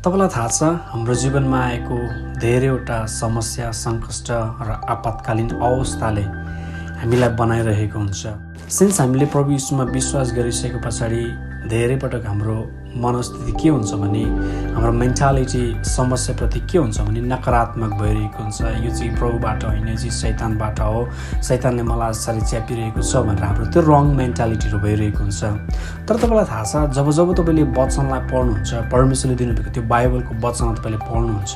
तपाईँलाई थाहा छ हाम्रो जीवनमा आएको धेरैवटा समस्या सङ्कष्ट र आपतकालीन अवस्थाले हामीलाई बनाइरहेको हुन्छ। सिन्स हामीले प्रभु यीशुमा विश्वास गरिसके पछाडि धेरै पटक हाम्रो मनस्थिति के हुन्छ भने हाम्रो मेन्टालिटी समस्याप्रति के हुन्छ भने नकारात्मक भइरहेको हुन्छ। यो चाहिँ प्रभुबाट होइन, यो चाहिँ शैतानबाट हो, शैतानले मलाई आशाले च्यापिरहेको छ भनेर हाम्रो त्यो रङ मेन्टालिटीहरू भइरहेको हुन्छ। तर तपाईँलाई थाहा छ जब जब तपाईँले वचनलाई पढ्नुहुन्छ, परमेश्वरले दिनुभएको त्यो बाइबलको वचनलाई तपाईँले पढ्नुहुन्छ,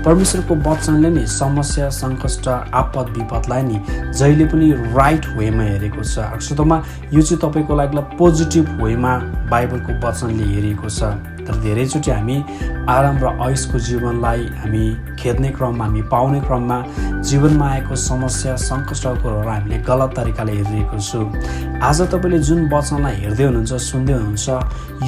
परमेश्वरको वचनले नि समस्या सङ्कष्ट आपद विपदलाई नि जहिले पनि राइट वेमा हेरेको छ। अर्थमा यो चाहिँ तपाईँको लागि पोजिटिभ वेमा बाइबलको वचनले हेरेको छ। तर धेरैचोटि हामी आराम र ऐशको जीवनलाई हामी खेद्ने क्रममा, हामी पाउने क्रममा जीवनमा आएको समस्या सङ्कष्टको कुरोहरू हामीले गलत तरिकाले हेरिरहेको छु। आज तपाईँले जुन वचनलाई हेर्दै हुनुहुन्छ, सुन्दै हुनुहुन्छ,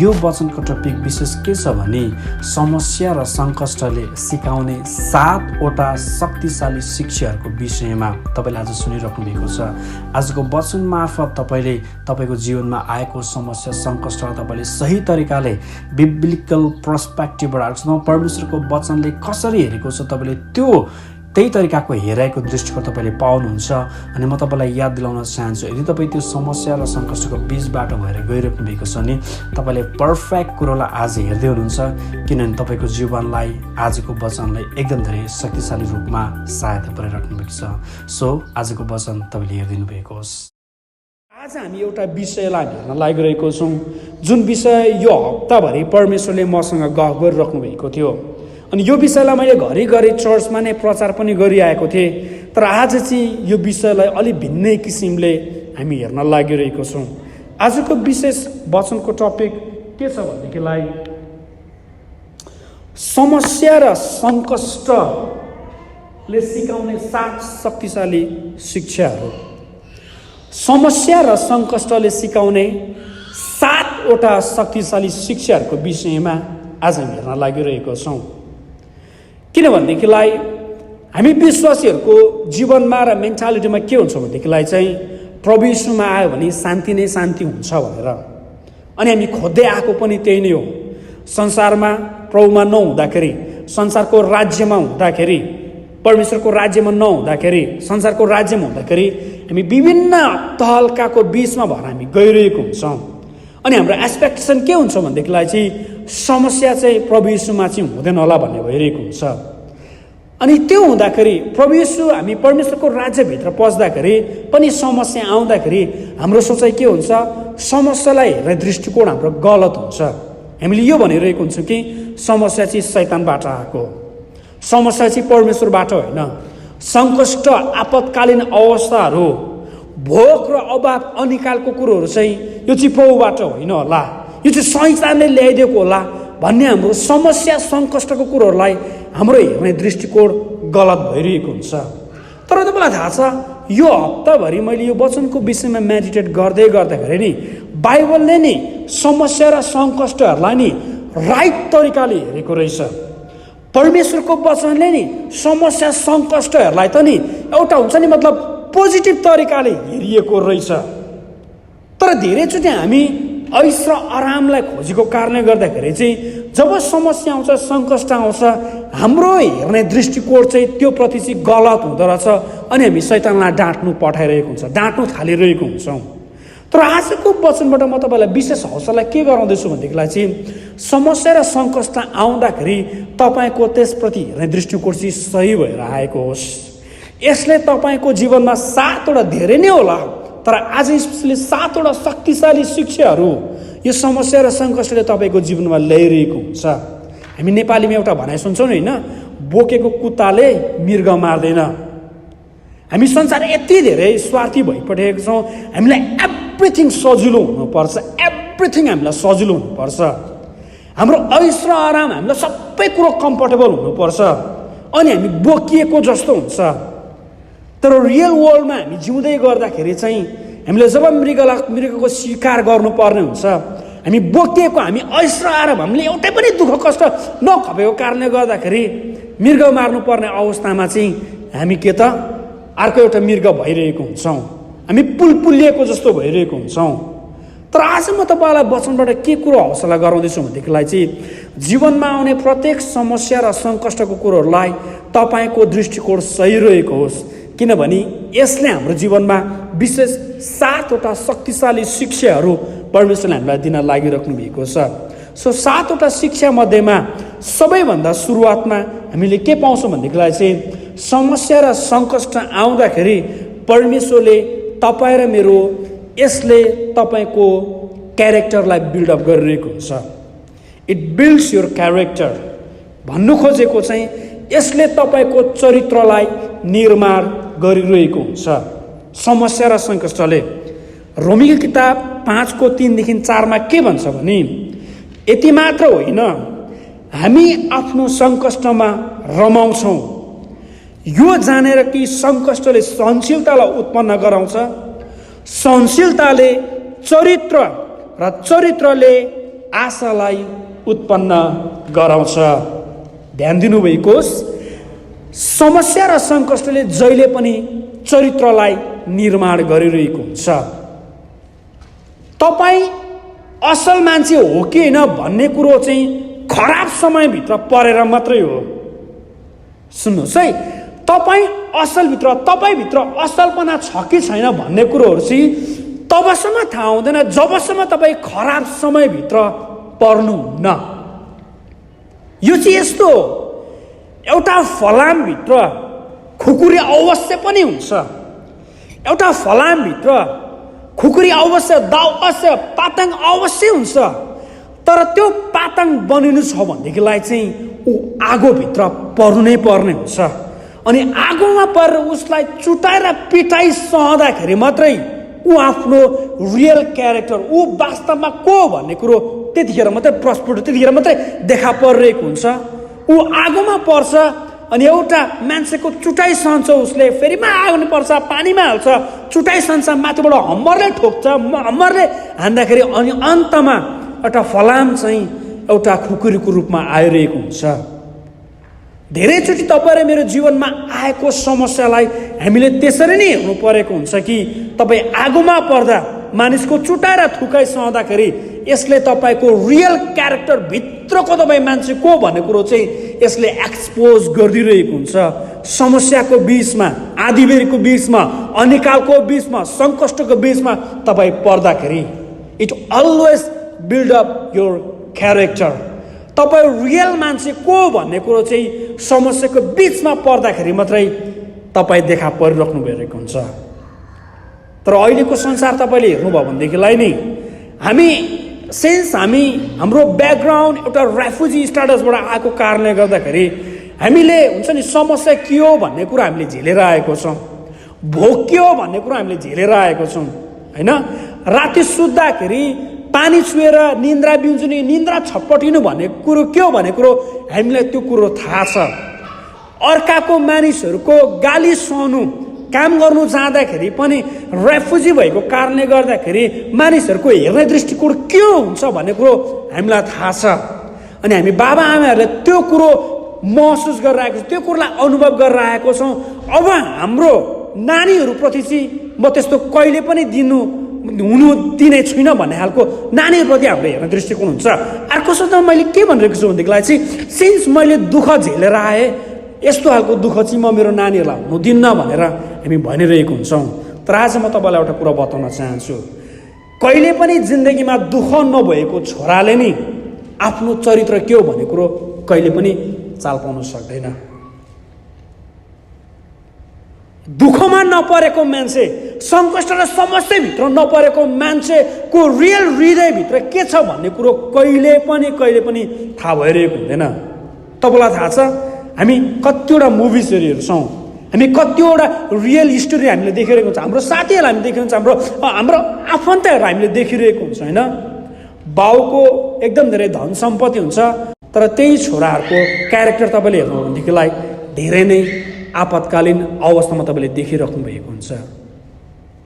यो वचनको टपिक विशेष के छ भने समस्या र सङ्कष्टले सिकाउने 7वटा शक्तिशाली शिक्षाहरूको विषयमा तपाईँले आज सुनिराख्नु भएको छ। आजको वचन मार्फत तपाईँले तपाईँको जीवनमा आएको समस्या सङ्कष्टलाई तपाईँले सही तरिकाले बिब्लिकल पर्सपेक्टिभबाट परमेश्वरको वचनले कसरी हेरेको छ तपाईँले त्यही तरिकाको हेराइको दृष्टिकोण तपाईँले पाउनुहुन्छ। अनि म तपाईँलाई याद दिलाउन चाहन्छु, यदि तपाईँ त्यो समस्या र सङ्कष्टको बीचबाट भएर गइराख्नु भएको छ भने तपाईँले पर्फेक्ट कुरोलाई आज हेर्दै हुनुहुन्छ, किनभने तपाईँको जीवनलाई आजको वचनलाई एकदम धेरै शक्तिशाली रूपमा सहायता पुर्याइराख्नु भएको छ। सो आजको वचन तपाईँले हेरिदिनु भएको होस्। आज हामी एउटा विषयलाई हेर्न लागिरहेको छौँ, जुन विषय यो हप्ताभरि परमेश्वरले मसँग गफ गरिराख्नु भएको थियो। अनि यो विषयलाई मैले घरिघरि चर्चमा नै प्रचार पनि गरिआएको थिएँ। तर आज चाहिँ यो विषयलाई अलिक भिन्नै किसिमले हामी हेर्न लागिरहेको छौँ। आजको विशेष वचनको टपिक के छ भनेदेखिलाई समस्या र सङ्कष्टले सिकाउने 7 शक्तिशाली शिक्षाहरू। समस्या र सङ्कष्टले सिकाउने 7वटा शक्तिशाली शिक्षाहरूको विषयमा आज हामी हेर्न लागिरहेको छौँ। किनभनेदेखिलाई हामी विश्वासीहरूको जीवनमा र मेन्टालिटीमा के हुन्छ भनेदेखिलाई चाहिँ प्रभु यीशुमा आयो भने शान्ति नै शान्ति हुन्छ भनेर। अनि हामी खोज्दै आएको पनि त्यही नै हो। संसारमा प्रभुमा नहुँदाखेरि, संसारको राज्यमा हुँदाखेरि, परमेश्वरको राज्यमा नहुँदाखेरि, संसारको राज्यमा हुँदाखेरि हामी विभिन्न तहल्काको बिचमा भएर हामी गइरहेको हुन्छौँ। अनि हाम्रो एक्सपेक्टेसन के हुन्छ भनेदेखिलाई चाहिँ समस्या चाहिँ प्रभु यीशुमा चाहिँ हुँदैन होला भन्ने भइरहेको हुन्छ। अनि त्यो हुँदाखेरि प्रभु यीशु हामी परमेश्वरको राज्यभित्र पस्दाखेरि पनि समस्या आउँदाखेरि हाम्रो सोचाइ के हुन्छ, समस्यालाई हेर्ने दृष्टिकोण हाम्रो गलत हुन्छ। हामीले यो भनिरहेको हुन्छौँ कि समस्या चाहिँ शैतानबाट आएको, समस्या चाहिँ परमेश्वरबाट होइन, सङ्कष्ट आपतकालीन अवस्थाहरू, भोक र अभाव अनिकालको कुरोहरू चाहिँ यो चाहिँ प्रभुबाट होइन होला, यो चाहिँ शैतानले ल्याइदिएको होला भन्ने हाम्रो समस्या सङ्कष्टको कुरोहरूलाई हाम्रो हेर्ने दृष्टिकोण गलत भइरहेको हुन्छ। तर तपाईँलाई थाहा छ यो हप्ताभरि मैले यो वचनको विषयमा मेडिटेट गर्दै गर्दाखेरि नि बाइबलले नि समस्या र सङ्कष्टहरूलाई नि राइट तरिकाले हेरेको रहेछ। परमेश्वरको वचनले नि समस्या सङ्कष्टहरूलाई त नि एउटा हुन्छ नि मतलब पोजिटिभ तरिकाले हेरिएको रहेछ। तर धेरैचोटि हामी ऐश र आरामलाई खोजेको कारणले गर्दाखेरि चाहिँ जब समस्या आउँछ, सङ्कष्ट आउँछ, हाम्रो हेर्ने दृष्टिकोण चाहिँ त्यो प्रति चाहिँ गलत हुँदो रहेछ। अनि हामी शैतानलाई डाँट्नु पठाइरहेको हुन्छ, डाँट्नु थालिरहेको हुन्छौँ। तर आजको वचनबाट म तपाईँलाई विशेष हौसला के गराउँदैछु भनेदेखिलाई चाहिँ समस्या र सङ्कष्ट आउँदाखेरि तपाईँको त्यसप्रति हेर्ने दृष्टिकोण चाहिँ सही भएर आएको होस्। यसले तपाईँको जीवनमा 7वटा धेरै नै होला, तर आज स्पेसली 7वटा शक्तिशाली शिक्षाहरू यो समस्या र सङ्कष्टले तपाईँको जीवनमा ल्याइरहेको हुन्छ। हामी नेपालीमा एउटा भनाइ सुन्छौँ नि होइन, बोकेको कुत्ताले मृग मार्दैन। हामी संसार यति धेरै स्वार्थी भइपठाएको छौँ, हामीलाई एभ्रिथिङ सजिलो हुनुपर्छ, एभ्रिथिङ हामीलाई सजिलो हुनुपर्छ, हाम्रो ऐश र आराम हामीलाई सबै कुरो कम्फर्टेबल हुनुपर्छ, अनि हामी बोकिएको जस्तो हुन्छ। तर रियल वर्ल्डमा हामी जिउँदै गर्दाखेरि चाहिँ हामीले जब मृगको शिकार गर्नुपर्ने हुन्छ, हामी बोकिएको हामी ऐश र आराम हामीले एउटै पनि दुःख कष्ट नखपेको कारणले गर्दाखेरि मृग मार्नुपर्ने अवस्थामा चाहिँ हामी के त अर्को एउटा मृग भइरहेको हुन्छौँ, हामी पुलिएको जस्तो भइरहेको हुन्छौँ। तर आज म तपाईँलाई वचनबाट के कुरो हौसला गराउँदैछु भनेदेखिलाई चाहिँ जीवनमा आउने प्रत्येक समस्या र सङ्कष्टको कुरोहरूलाई तपाईँको दृष्टिकोण सही रहेको होस्, किनभने यसले हाम्रो जीवनमा विशेष 7वटा शक्तिशाली शिक्षाहरू परमेश्वरले हामीलाई दिन लागिराख्नु भएको छ। सो 7वटा शिक्षा मध्येमा सबैभन्दा सुरुवातमा हामीले के पाउँछौँ भनेदेखिलाई चाहिँ समस्या र सङ्कष्ट आउँदाखेरि परमेश्वरले तपाईँ र मेरो यसले तपाईँको क्यारेक्टरलाई बिल्डअप गरिरहेको हुन्छ। It builds your character. भन्नु खोजेको चाहिँ यसले तपाईँको चरित्रलाई निर्माण गरिरहेको हुन्छ समस्या र सङ्कष्टले। रोमीको किताब 5:3-4 के भन्छ भने यति मात्र होइन, हामी आफ्नो सङ्कष्टमा रमाउँछौँ, यो जानेर कि सङ्कष्टले सहनशीलतालाई उत्पन्न गराउँछ, सहनशीलताले चरित्र र चरित्रले आशालाई उत्पन्न गराउँछ। ध्यान दिनुभएको होस्, समस्या र सङ्कष्टले जहिले पनि चरित्रलाई निर्माण गरिरहेको हुन्छ। तपाईँ असल मान्छे हो कि होइन भन्ने कुरो चाहिँ खराब समयभित्र परेर मात्रै हो। सुन्नुहोस् है, तपाईँ असलभित्र, तपाईँभित्र असलपना छ कि छैन भन्ने कुरोहरू चाहिँ तबसम्म थाहा हुँदैन जबसम्म तपाईँ खराब समयभित्र पर्नुहुन्न। यो चाहिँ यस्तो हो, एउटा फलामभित्र खुकुरी अवश्य पनि हुन्छ, एउटा फलामभित्र खुकुरी अवश्य, दाउ अवश्य, पातङ अवश्य हुन्छ, तर त्यो पातङ बनिनु छ भनेदेखिलाई चाहिँ ऊ आगोभित्र पर्नु नै पर्ने हुन्छ। अनि आगोमा परेर उसलाई चुटाएर पिटाइ सहँदाखेरि मात्रै ऊ आफ्नो रियल क्यारेक्टर, ऊ वास्तवमा को भन्ने कुरो त्यतिखेर मात्रै प्रस्फुट, त्यतिखेर मात्रै देखा परिरहेको हुन्छ। ऊ आगोमा पर्छ अनि एउटा मान्छेको चुटाइ सहन्छ, उसले फेरिमा आगो पर्छ, पानीमा हाल्छ, चुटाइ सहन्छ, माथिबाट हम्मरले ठोक्छ, हम्मरले हान्दाखेरि अनि अन्तमा एउटा फलाम चाहिँ एउटा खुकुरीको रूपमा आइरहेको हुन्छ। धेरैचोटि तपाईँ र मेरो जीवनमा आएको समस्यालाई हामीले त्यसरी नै हेर्नु परेको हुन्छ कि तपाईँ आगोमा पर्दा मानिसको चुटाएर थुकाइ सहँदाखेरि यसले तपाईँको रियल क्यारेक्टर, भित्रको तपाईँ मान्छे को भन्ने कुरो चाहिँ यसले एक्सपोज गरिदिरहेको हुन्छ। समस्याको बिचमा, आँधीबेहरीको बिचमा, अनिकालको बिचमा, सङ्कष्टको बिचमा तपाईँ पर्दाखेरि it always build up your character. तपाईँ रियल मान्छे को भन्ने कुरो चाहिँ समस्याको बिचमा पर्दाखेरि मात्रै तपाईँ देखा परिराख्नु भइरहेको हुन्छ। तर अहिलेको संसार तपाईँले हेर्नुभयो भनेदेखिलाई नि हाम्रो ब्याकग्राउन्ड एउटा रेफ्युजी स्ट्याटसबाट आएको कारणले गर्दाखेरि हामीले हुन्छ नि समस्या के हो भन्ने कुरा हामीले झेलेर आएको छौँ, भोक के हो भन्ने कुरा हामीले झेलेर आएको छौँ होइन। राति सुत्दाखेरि पानी छुएर निन्द्रा बिउजुने, निन्द्रा छपटिनु भन्ने कुरो के हो भन्ने कुरो हामीलाई त्यो कुरो थाहा छ। अर्काको मानिसहरूको गाली सहनु, काम गर्नु जाँदाखेरि पनि रेफ्युजी भएको कारणले गर्दाखेरि मानिसहरूको हेर्ने दृष्टिकोण के हुन्छ भन्ने कुरो हामीलाई थाहा छ। अनि हामी बाबा आमाहरूले त्यो कुरो महसुस गरिरहेको छौँ, त्यो कुरोलाई अनुभव गरेर आएको छौँ। अब हाम्रो नानीहरूप्रति चाहिँ म त्यस्तो कहिले पनि हुनु दिने छुइनँ भन्ने खालको नानीहरूप्रति हाम्रो हेर्ने दृष्टिकोण हुन्छ। अर्को सोच्दा मैले के भनिरहेको छु भनेदेखिलाई चाहिँ सिन्स मैले दुःख झेलेर आएँ, यस्तो खालको दुःख चाहिँ म मेरो नानीहरूलाई हुनुहुदिन्न भनेर हामी भनिरहेको हुन्छौँ। तर आज म तपाईँलाई एउटा कुरा बताउन चाहन्छु, कहिले पनि जिन्दगीमा दुःख नभएको छोराले नि आफ्नो चरित्र के हो भन्ने कुरो कहिले पनि चाल पाउन सक्दैन। दुःखमा नपरेको मान्छे, सङ्कष्ट र समस्याभित्र नपरेको मान्छेको रियल हृदयभित्र के छ भन्ने कुरो कहिले पनि थाहा भइरहेको हुँदैन। तपाईँलाई थाहा छ, हामी कतिवटा मुभिजहरू हेर्छौँ, हामी कतिवटा रियल हिस्टोरी हामीले देखिरहेको हुन्छ, हाम्रो साथीहरूलाई हामी देखिरहेको हुन्छ, हाम्रो आफन्तहरू हामीले देखिरहेको हुन्छ होइन। बाउको एकदम धेरै धन सम्पत्ति हुन्छ, तर त्यही छोराहरूको क्यारेक्टर तपाईँले हेर्नु भनेदेखिलाई धेरै नै आपतकालीन अवस्थामा तपाईँले देखिराख्नु भएको हुन्छ।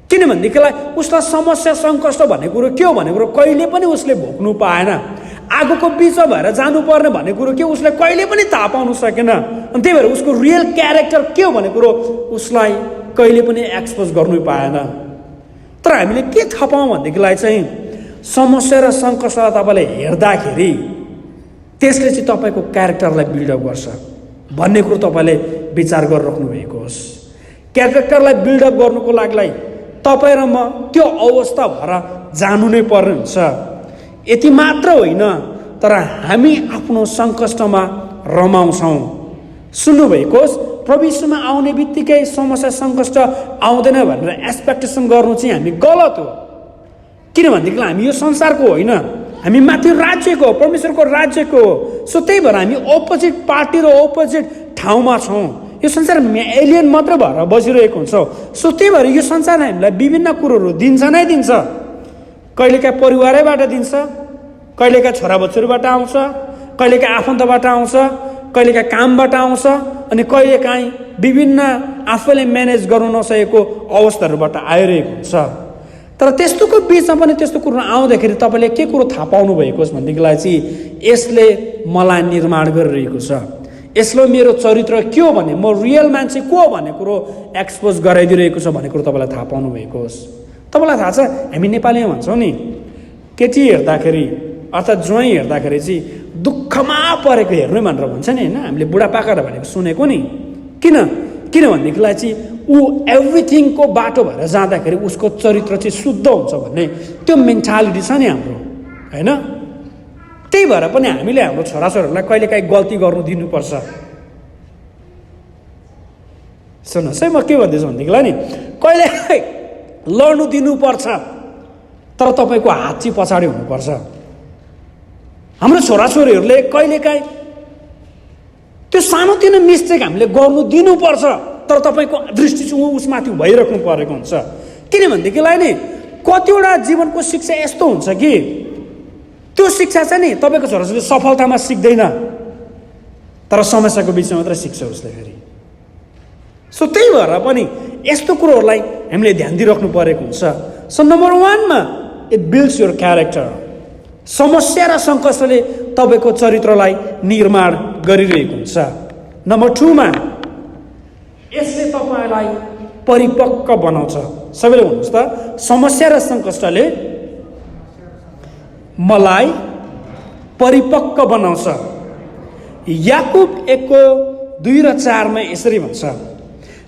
किनभनेदेखिलाई उसलाई समस्या सङ्कष्ट भन्ने कुरो के हो भन्ने कुरो कहिले पनि उसले भोग्नु पाएन। आगोको बिचमा भएर जानुपर्ने भन्ने कुरो के उसले कहिले पनि थाहा पाउनु सकेन। अनि त्यही भएर उसको रियल क्यारेक्टर के हो भन्ने कुरो उसलाई कहिले पनि एक्सपोज गर्नु पाएन। तर हामीले के थाहा पाऊँ भनेदेखिलाई चाहिँ समस्या र सङ्कष्टलाई तपाईँले हेर्दाखेरि त्यसले चाहिँ तपाईँको क्यारेक्टरलाई बिल्डअप गर्छ भन्ने कुरो तपाईँले विचार गरिराख्नु भएको होस्। क्यारेक्टरलाई बिल्डअप गर्नुको लागि तपाईँ र म त्यो अवस्था भएर जानु नै पर्ने हुन्छ। यति मात्र होइन, तर हामी आफ्नो सङ्कष्टमा रमाउँछौँ। सुन्नुभएको होस्, प्रभु यीशुमा आउने बित्तिकै समस्या सङ्कष्ट आउँदैन भनेर एक्सपेक्टेसन गर्नु चाहिँ हामी गलत हो। किनभनेदेखिलाई हामी यो संसारको होइन, हामी माथि राज्यको, परमेश्वरको राज्यको हो। सो त्यही भएर हामी अपोजिट पार्टी र अपोजिट ठाउँमा छौँ। यो संसारमा एलियन मात्र भएर बसिरहेको हुन्छौँ। सो त्यही भएर यो संसारले हामीलाई विभिन्न कुरोहरू दिन्छ नै दिन्छ। कहिलेकाहीँ परिवारैबाट दिन्छ, कहिलेकाहीँ छोराबच्चीहरूबाट आउँछ, कहिलेकाहीँ आफन्तबाट आउँछ, कहिलेकाहीँ कामबाट आउँछ, अनि कहिलेकाहीँ विभिन्न आफैले म्यानेज गर्नु नसकेको अवस्थाहरूबाट आइरहेको हुन्छ। तर त्यस्तोको बिचमा पनि त्यस्तो कुरो आउँदाखेरि तपाईँले के कुरो थाहा पाउनु भएको छ भनेदेखिलाई चाहिँ यसले मलाई निर्माण गरिरहेको छ, यसले मेरो चरित्र के हो भने, म रियल मान्छे को हो भन्ने कुरो एक्सपोज गराइदिरहेको छ भन्ने कुरो तपाईँलाई थाहा पाउनु भएको होस्। तपाईँलाई थाहा छ, हामी नेपालीमा भन्छौँ नि, केटी हेर्दाखेरि अर्थात् ज्वाइँ हेर्दाखेरि चाहिँ दुःखमा परेको हेर्नु भनेर भन्छ नि होइन, हामीले बुढापाकाहरू भनेको सुनेको नि। किनभनेदेखिलाई चाहिँ ऊ एभ्रिथिङको बाटो भएर जाँदाखेरि उसको चरित्र चाहिँ शुद्ध हुन्छ भन्ने त्यो मेन्टालिटी छ नि हाम्रो, होइन? त्यही भएर पनि हामीले हाम्रो छोराछोरीहरूलाई कहिलेकाहीँ गल्ती गर्नु दिनुपर्छ। सुन्नुहोस् है, म के भन्दैछु भनेदेखिलाई नि, कहिलेकाहीँ लड्नु दिनुपर्छ, तर तपाईँको हात चाहिँ पछाडि हुनुपर्छ। हाम्रो छोराछोरीहरूले कहिलेकाहीँ त्यो सानोतिनो मिस्टेक हामीले गर्नु दिनुपर्छ, तर तपाईँको दृष्टि चाहिँ उसमाथि भइराख्नु परेको हुन्छ। किनभनेदेखिलाई नि कतिवटा जीवनको शिक्षा यस्तो हुन्छ कि त्यो शिक्षा चाहिँ नि तपाईँको छोराछोरीले सफलतामा सिक्दैन, तर समस्याको बिचमा मात्र सिक्छ उसले फेरि। सो त्यही भएर पनि यस्तो कुरोहरूलाई हामीले ध्यान दिइराख्नु परेको हुन्छ। सो नम्बर 1मा इट बिल्ड्स योर क्यारेक्टर। समस्या र सङ्कष्टले तपाईँको चरित्रलाई निर्माण गरिरहेको हुन्छ। नम्बर 2मा यसले तपाईँलाई परिपक्व बनाउँछ। सबैले भन्नुहोस् त, समस्या र सङ्कष्टले मलाई परिपक्व बनाउँछ। याकुब 1:2 र 4मा यसरी भन्छ,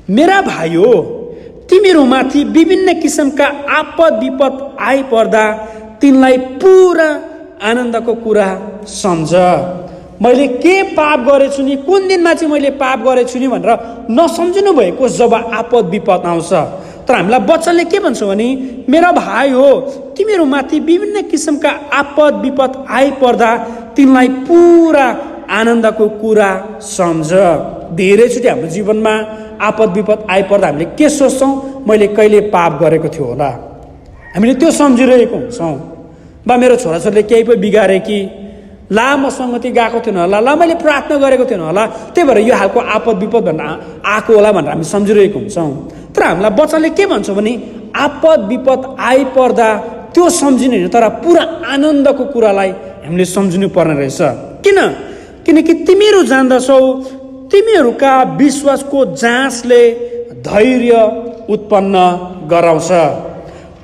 मेरा भाइ हो, तिमीहरूमाथि विभिन्न किसिमका आपद विपद आइपर्दा तिनलाई पुरा आनन्दको कुरा सम्झ। मैले के पाप गरेछु नि, कुन दिनमा चाहिँ मैले पाप गरेछु नि भनेर नसम्झिनु भएको जब आपद विपद आउँछ। तर हामीलाई वचनले के भन्छ भने, मेरा भाइ हो, तिमीहरूमाथि विभिन्न किसिमका आपद विपद आइपर्दा तिनलाई पुरा आनन्दको कुरा सम्झ। धेरैचोटि हाम्रो जीवनमा आपद विपद आइपर्दा हामीले के सोच्छौँ, मैले कहिले पाप गरेको थियो होला, हामीले त्यो सम्झिरहेको हुन्छौँ। बा मेरो छोराछोरीले केही पो बिगारे कि, ला म सङ्गति गएको थिएन होला, ला मैले प्रार्थना गरेको थिएन होला, त्यही भएर यो खालको आपद विपद भनेर आएको होला भनेर हामी सम्झिरहेको हुन्छौँ। तर हामीलाई वचनले के भन्छ भने, आपद विपद आइपर्दा त्यो सम्झिने होइन, तर पुरा आनन्दको कुरालाई हामीले सम्झिनु पर्ने रहेछ। किनकि तिमीहरू जान्दछौ, तिमीहरूका विश्वासको जाँचले धैर्य उत्पन्न गराउँछ।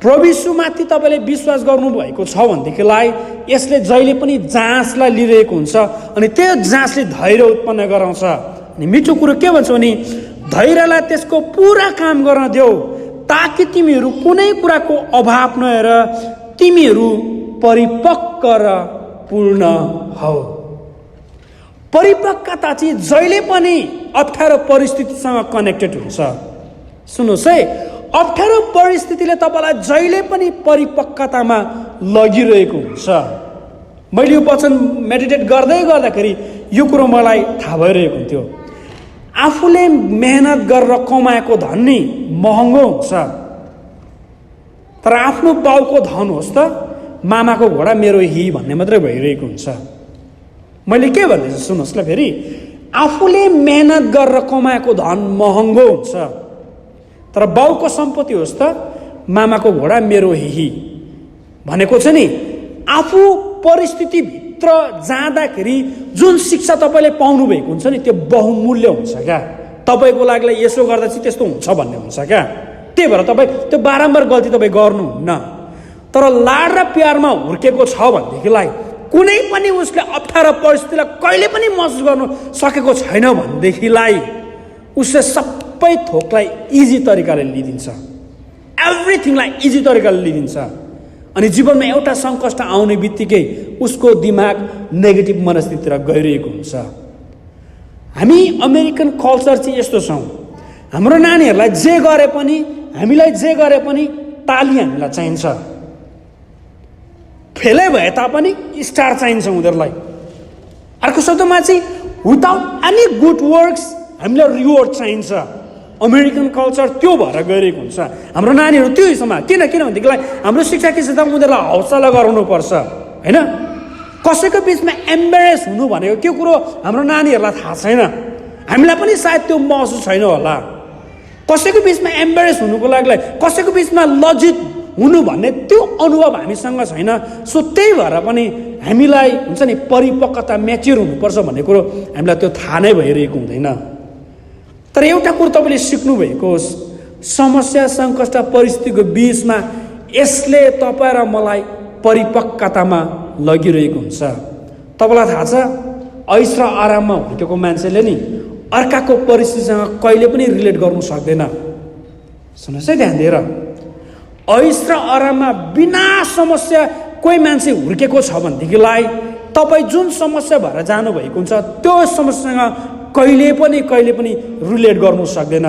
प्रभु यीशुमाथि तपाईँले विश्वास गर्नुभएको छ भनेदेखिलाई यसले जहिले पनि जाँचलाई लिइरहेको हुन्छ, अनि त्यो जाँचले धैर्य उत्पन्न गराउँछ। अनि मिठो कुरो के भन्छ भने, धैर्यलाई त्यसको पुरा काम गर्न देऊ, ताकि तिमीहरू कुनै कुराको अभाव नहेर तिमीहरू परिपक्व र पूर्ण हौ। परिपक्वता चाहिँ जहिले पनि अप्ठ्यारो परिस्थितिसँग कनेक्टेड हुन्छ। सुन्नुहोस् है, अप्ठ्यारो परिस्थितिले तपाईँलाई जहिले पनि परिपक्वतामा लगिरहेको हुन्छ। मैले यो वचन मेडिटेट गर्दाखेरि यो कुरो मलाई थाहा भइरहेको हुन्थ्यो। आफूले मेहनत गरेर कमाएको धन नि महँगो हुन्छ, तर आफ्नो बाउको धन होस् त मामाको घोडा मेरो हि भन्ने मात्रै भइरहेको हुन्छ। मैले के भन्दैछु सुन्नुहोस् ल फेरि, आफूले मेहनत गरेर कमाएको धन महँगो हुन्छ, तर बाउको सम्पत्ति होस् त मामाको घोडा मेरो हिही भनेको छ नि। आफू परिस्थितिभित्र जाँदाखेरि जुन शिक्षा तपाईँले पाउनु भएको हुन्छ नि, त्यो बहुमूल्य हुन्छ क्या। तपाईँको लागि यसो गर्दा चाहिँ त्यस्तो हुन्छ भन्ने हुन्छ क्या। त्यही भएर तपाईँ त्यो बारम्बार गल्ती तपाईँ गर्नुहुन्न। तर लाड र प्यारमा हुर्केको छ भनेदेखिलाई कुनै पनि उसले अप्ठ्यारो परिस्थितिलाई कहिले पनि महसुस गर्नु सकेको छैन भनेदेखिलाई उसले सबै थोकलाई इजी तरिकाले लिइदिन्छ, एभ्रिथिङलाई इजी तरिकाले लिइदिन्छ। अनि जीवनमा एउटा सङ्कष्ट आउने बित्तिकै उसको दिमाग नेगेटिभ मनस्थितितिर गइरहेको हुन्छ। हामी अमेरिकन कल्चर चाहिँ यस्तो छौँ, हाम्रो नानीहरूलाई जे गरे पनि, हामीलाई जे गरे पनि ताली हामीलाई चाहिन्छ, फेलै भए तापनि स्टार चाहिन्छ उनीहरूलाई। अर्को शब्दमा चाहिँ विदाउट एनी गुड वर्क्स हामीलाई रिवार्ड चाहिन्छ। अमेरिकन कल्चर त्यो भएर गइरहेको हुन्छ। हाम्रो नानीहरू त्यो हिसाबमा किनभनेदेखिलाई हाम्रो शिक्षाको क्षेत्रमा उनीहरूलाई हौसला गराउनुपर्छ होइन। कसैको बिचमा एम्बेरेस हुनु भनेको के कुरो हाम्रो नानीहरूलाई थाहा छैन, हामीलाई पनि सायद त्यो महसुस छैन होला। कसैको बिचमा एम्बेरेस हुनुको लागि, कसैको बिचमा लज्जित हुनु भन्ने त्यो अनुभव हामीसँग छैन। सो त्यही भएर पनि हामीलाई हुन्छ नि परिपक्वता, म्याच्योर हुनुपर्छ भन्ने कुरो हामीलाई त्यो थाहा नै भइरहेको हुँदैन। तर एउटा कुरो तपाईँले सिक्नुभएको होस्, समस्या सङ्कष्ट परिस्थितिको बिचमा यसले तपाईँ र मलाई परिपक्वतामा लगिरहेको हुन्छ। तपाईँलाई थाहा छ, ऐश र आराममा हुर्केको मान्छेले नि अर्काको परिस्थितिसँग कहिले पनि रिलेट गर्नु सक्दैन। सुन्नुहोस् है ध्यान दिएर, ऐश र आराममा बिना समस्या कोही मान्छे हुर्केको छ भनेदेखिलाई तपाईँ जुन समस्या भएर जानुभएको हुन्छ त्यो समस्यासँग कहिले पनि रिलेट गर्नु सक्दैन।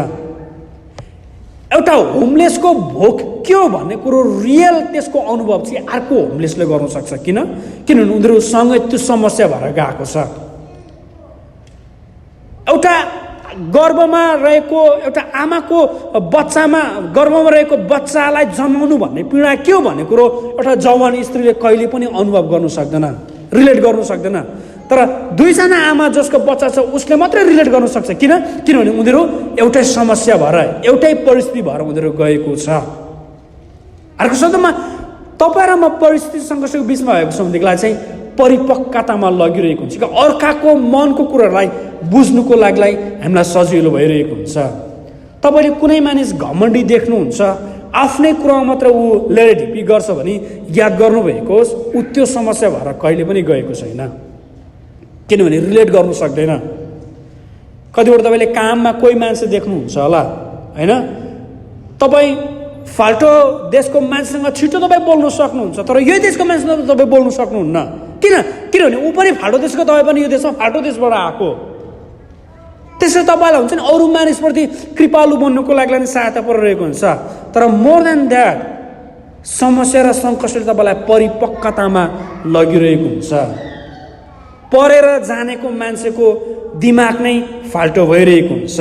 एउटा होमलेसको भोक के हो भन्ने कुरो रियल त्यसको अनुभव चाहिँ अर्को होमलेसले गर्न सक्छ। किनभने उनीहरूसँगै त्यो समस्या भएर गएको छ। एउटा गर्भमा रहेको एउटा आमाको बच्चामा गर्भमा रहेको बच्चालाई जन्माउनु भन्ने पीडा के हो भन्ने कुरो एउटा जवान स्त्रीले कहिले पनि अनुभव गर्नु सक्दैन, रिलेट गर्नु सक्दैन। तर दुईजना आमा जसको बच्चा छ उसले मात्रै रिलेट गर्न सक्छ। किनभने उनीहरू एउटै समस्या भएर, एउटै परिस्थिति भएर उनीहरू गएको छ। अर्को शब्दमा तपाईँ र म परिस्थिति सङ्घर्षको बिचमा भएको छ भनेदेखिलाई चाहिँ परिपक्वतामा लगिरहेको हुन्छ कि अर्काको मनको कुराहरूलाई बुझ्नुको लागि हामीलाई सजिलो भइरहेको हुन्छ। तपाईँले कुनै मानिस घमण्डी देख्नुहुन्छ, आफ्नै कुरामा मात्र ऊ लेरेढिपी गर्छ भने याद गर्नुभएको होस्, ऊ त्यो समस्या भएर कहिले पनि गएको छैन। किनभने रिलेट गर्नु सक्दैन। कतिपल्ट तपाईँले काममा कोही मान्छे देख्नुहुन्छ होला होइन, तपाईँ फाल्टो देशको मान्छेसँग छिटो तपाईँ बोल्न सक्नुहुन्छ, तर यही देशको मान्छेसँग तपाईँ बोल्न सक्नुहुन्न। किनभने ऊ पनि फाल्टो देशको, तपाईँ पनि यो देशमा फाल्टो देशबाट आएको। त्यसरी तपाईँलाई हुन्छ नि अरू मानिसप्रति कृपालु बन्नुको लागि नि सहायता परिरहेको हुन्छ। तर मोर देन द्याट समस्या र सङ्कष्टले तपाईँलाई परिपक्वतामा लगिरहेको हुन्छ। परेर जानेको मान्छेको दिमाग नै फाल्टो भइरहेको हुन्छ।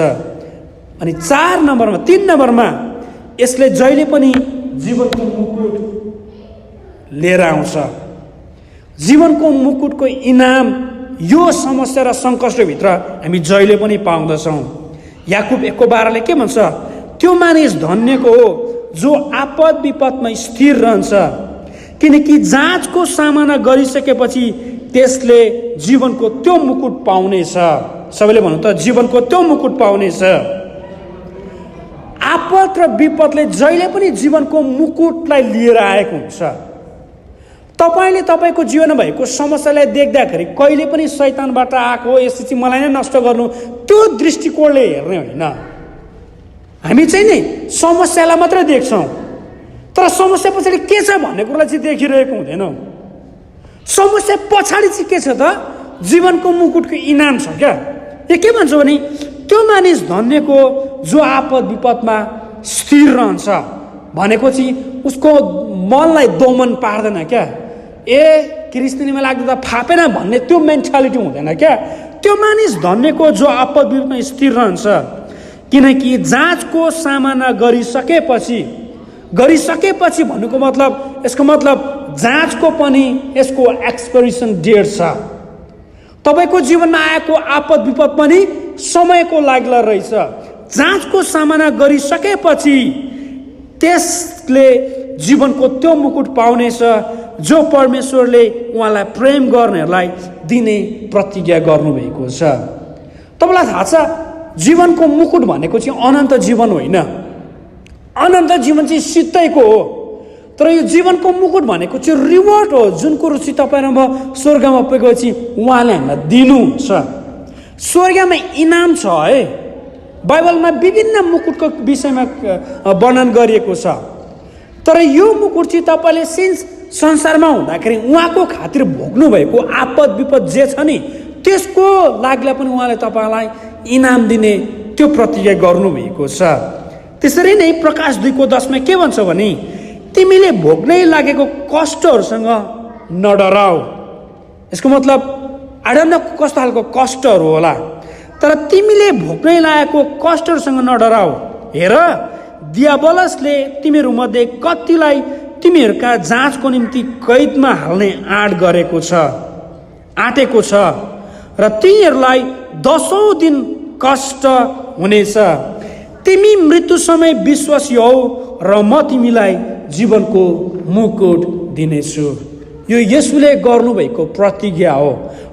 अनि 3 नम्बरमा यसले जहिले पनि जीवनको मुकुट लिएर आउँछ। जीवनको मुकुटको इनाम यो समस्या र सङ्कष्टभित्र हामी जहिले पनि पाउँदछौँ। याकुब 1:12ले के भन्छ, त्यो मानिस धन्यको हो जो आपद विपदमा स्थिर रहन्छ, किनकि जाँचको सामना गरिसकेपछि त्यसले जीवनको त्यो मुकुट पाउनेछ। सबैले भन्नु त, जीवनको त्यो मुकुट पाउनेछ। आपद र विपदले जहिले पनि जीवनको मुकुटलाई लिएर आएको हुन्छ। तपाईँले तपाईँको जीवनमा भएको समस्यालाई देख्दाखेरि कहिले पनि शैतानबाट आएको यसले चाहिँ मलाई नै नष्ट गर्नु त्यो दृष्टिकोणले हेर्ने होइन। हामी चाहिँ नि समस्यालाई मात्रै देख्छौँ, तर समस्या पछाडि के छ भन्ने कुरालाई चाहिँ देखिरहेको हुँदैनौँ। समस्या पछाडि चाहिँ के छ त, जीवनको मुकुटको इनाम छ क्या। यो के भन्छ भने त्यो मानिस धन्यको जो आपद विपदमा स्थिर रहन्छ भनेको चाहिँ उसको मनलाई दमन पार्दैन क्या। क्रिस्चियनमा लाग्दा त फापेन भन्ने त्यो मेन्टालिटी हुँदैन क्या। त्यो मानिस धन्यको जो आपद विपदमा स्थिर रहन्छ, किनकि जाँचको सामना गरिसकेपछि भन्नुको मतलब, यसको मतलब जाँचको पनि यसको एक्सपायरेसन डेट छ। तपाईँको जीवनमा आएको आपद विपद पनि समयको लागि रहेछ। जाँचको सामना गरिसकेपछि त्यसले जीवनको त्यो मुकुट पाउनेछ जो परमेश्वरले उहाँलाई प्रेम गर्नेहरूलाई दिने प्रतिज्ञा गर्नुभएको छ। तपाईँलाई थाहा छ, जीवनको मुकुट भनेको चाहिँ अनन्त जीवन होइन। अनन्त जीवन चाहिँ सित्तैको हो, तर तर यो जीवनको मुकुट भनेको चाहिँ रिवार्ड हो, जुन कुरो चाहिँ तपाईँ र म स्वर्गमा पुगेपछि उहाँले हामीलाई दिनुहुन्छ। स्वर्गमा इनाम छ है। बाइबलमा विभिन्न मुकुटको विषयमा वर्णन गरिएको छ। तर यो मुकुट चाहिँ तपाईँले सिन्स संसारमा हुँदाखेरि उहाँको खातिर भोग्नु भएको आपद विपद जे छ नि त्यसको लागलाई पनि उहाँले तपाईँलाई इनाम दिने त्यो प्रतिज्ञा गर्नुभएको छ। त्यसरी नै प्रकाश 2:10 के भन्छ भने तिमीले भोग्नै लागेको कष्टहरूसँग नडराऊ। यसको मतलब आई डोन्ट नो कस्तो खालको कष्टहरू होला, तर तिमीले भोग्नै लागेको कष्टहरूसँग नडराऊ। हेर दियाबलसले तिमीहरूमध्ये कतिलाई तिमीहरूका जाँचको निम्ति कैदमा हाल्ने आँटेको छ र तिनीहरूलाई 10औं दिन कष्ट हुनेछ। तिमी मृत्यु समय विश्वासी हौ र म तिमीलाई जीवनको मुकुट दिनेछु। यो येशूले गर्नुभएको प्रतिज्ञा हो,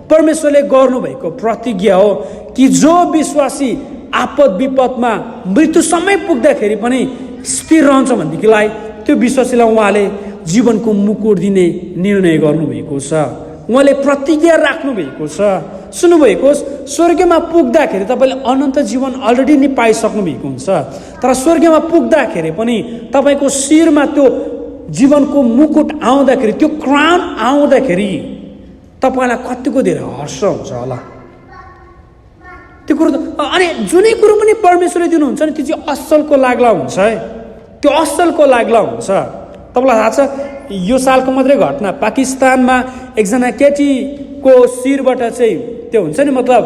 परमेश्वरले गर्नुभएको प्रतिज्ञा हो कि जो विश्वासी आपद विपदमा मृत्यु समय पुग्दाखेरि पनि स्थिर रहन्छ भनेदेखिलाई त्यो विश्वासीलाई उहाँले जीवनको मुकुट दिने निर्णय गर्नुभएको छ। उहाँले प्रतिज्ञा राख्नुभएको छ। सुन्नुभएको स्वर्गमा पुग्दाखेरि तपाईँले अनन्त जीवन अलरेडी नै पाइसक्नु भएको हुन्छ, तर स्वर्गमा पुग्दाखेरि पनि तपाईँको शिरमा त्यो जीवनको मुकुट आउँदाखेरि, त्यो क्राउन आउँदाखेरि तपाईँलाई कतिको धेरै हर्ष हुन्छ होला त्यो कुरो। अनि जुनै कुरो पनि परमेश्वरले दिनुहुन्छ नि त्यो चाहिँ असलको लाग्ला हुन्छ है, त्यो असलको लाग्ला हुन्छ। तपाईँलाई थाहा छ यो सालको मात्रै घटना, पाकिस्तानमा एकजना केटीको शिरबाट चाहिँ त्यो हुन्छ नि मतलब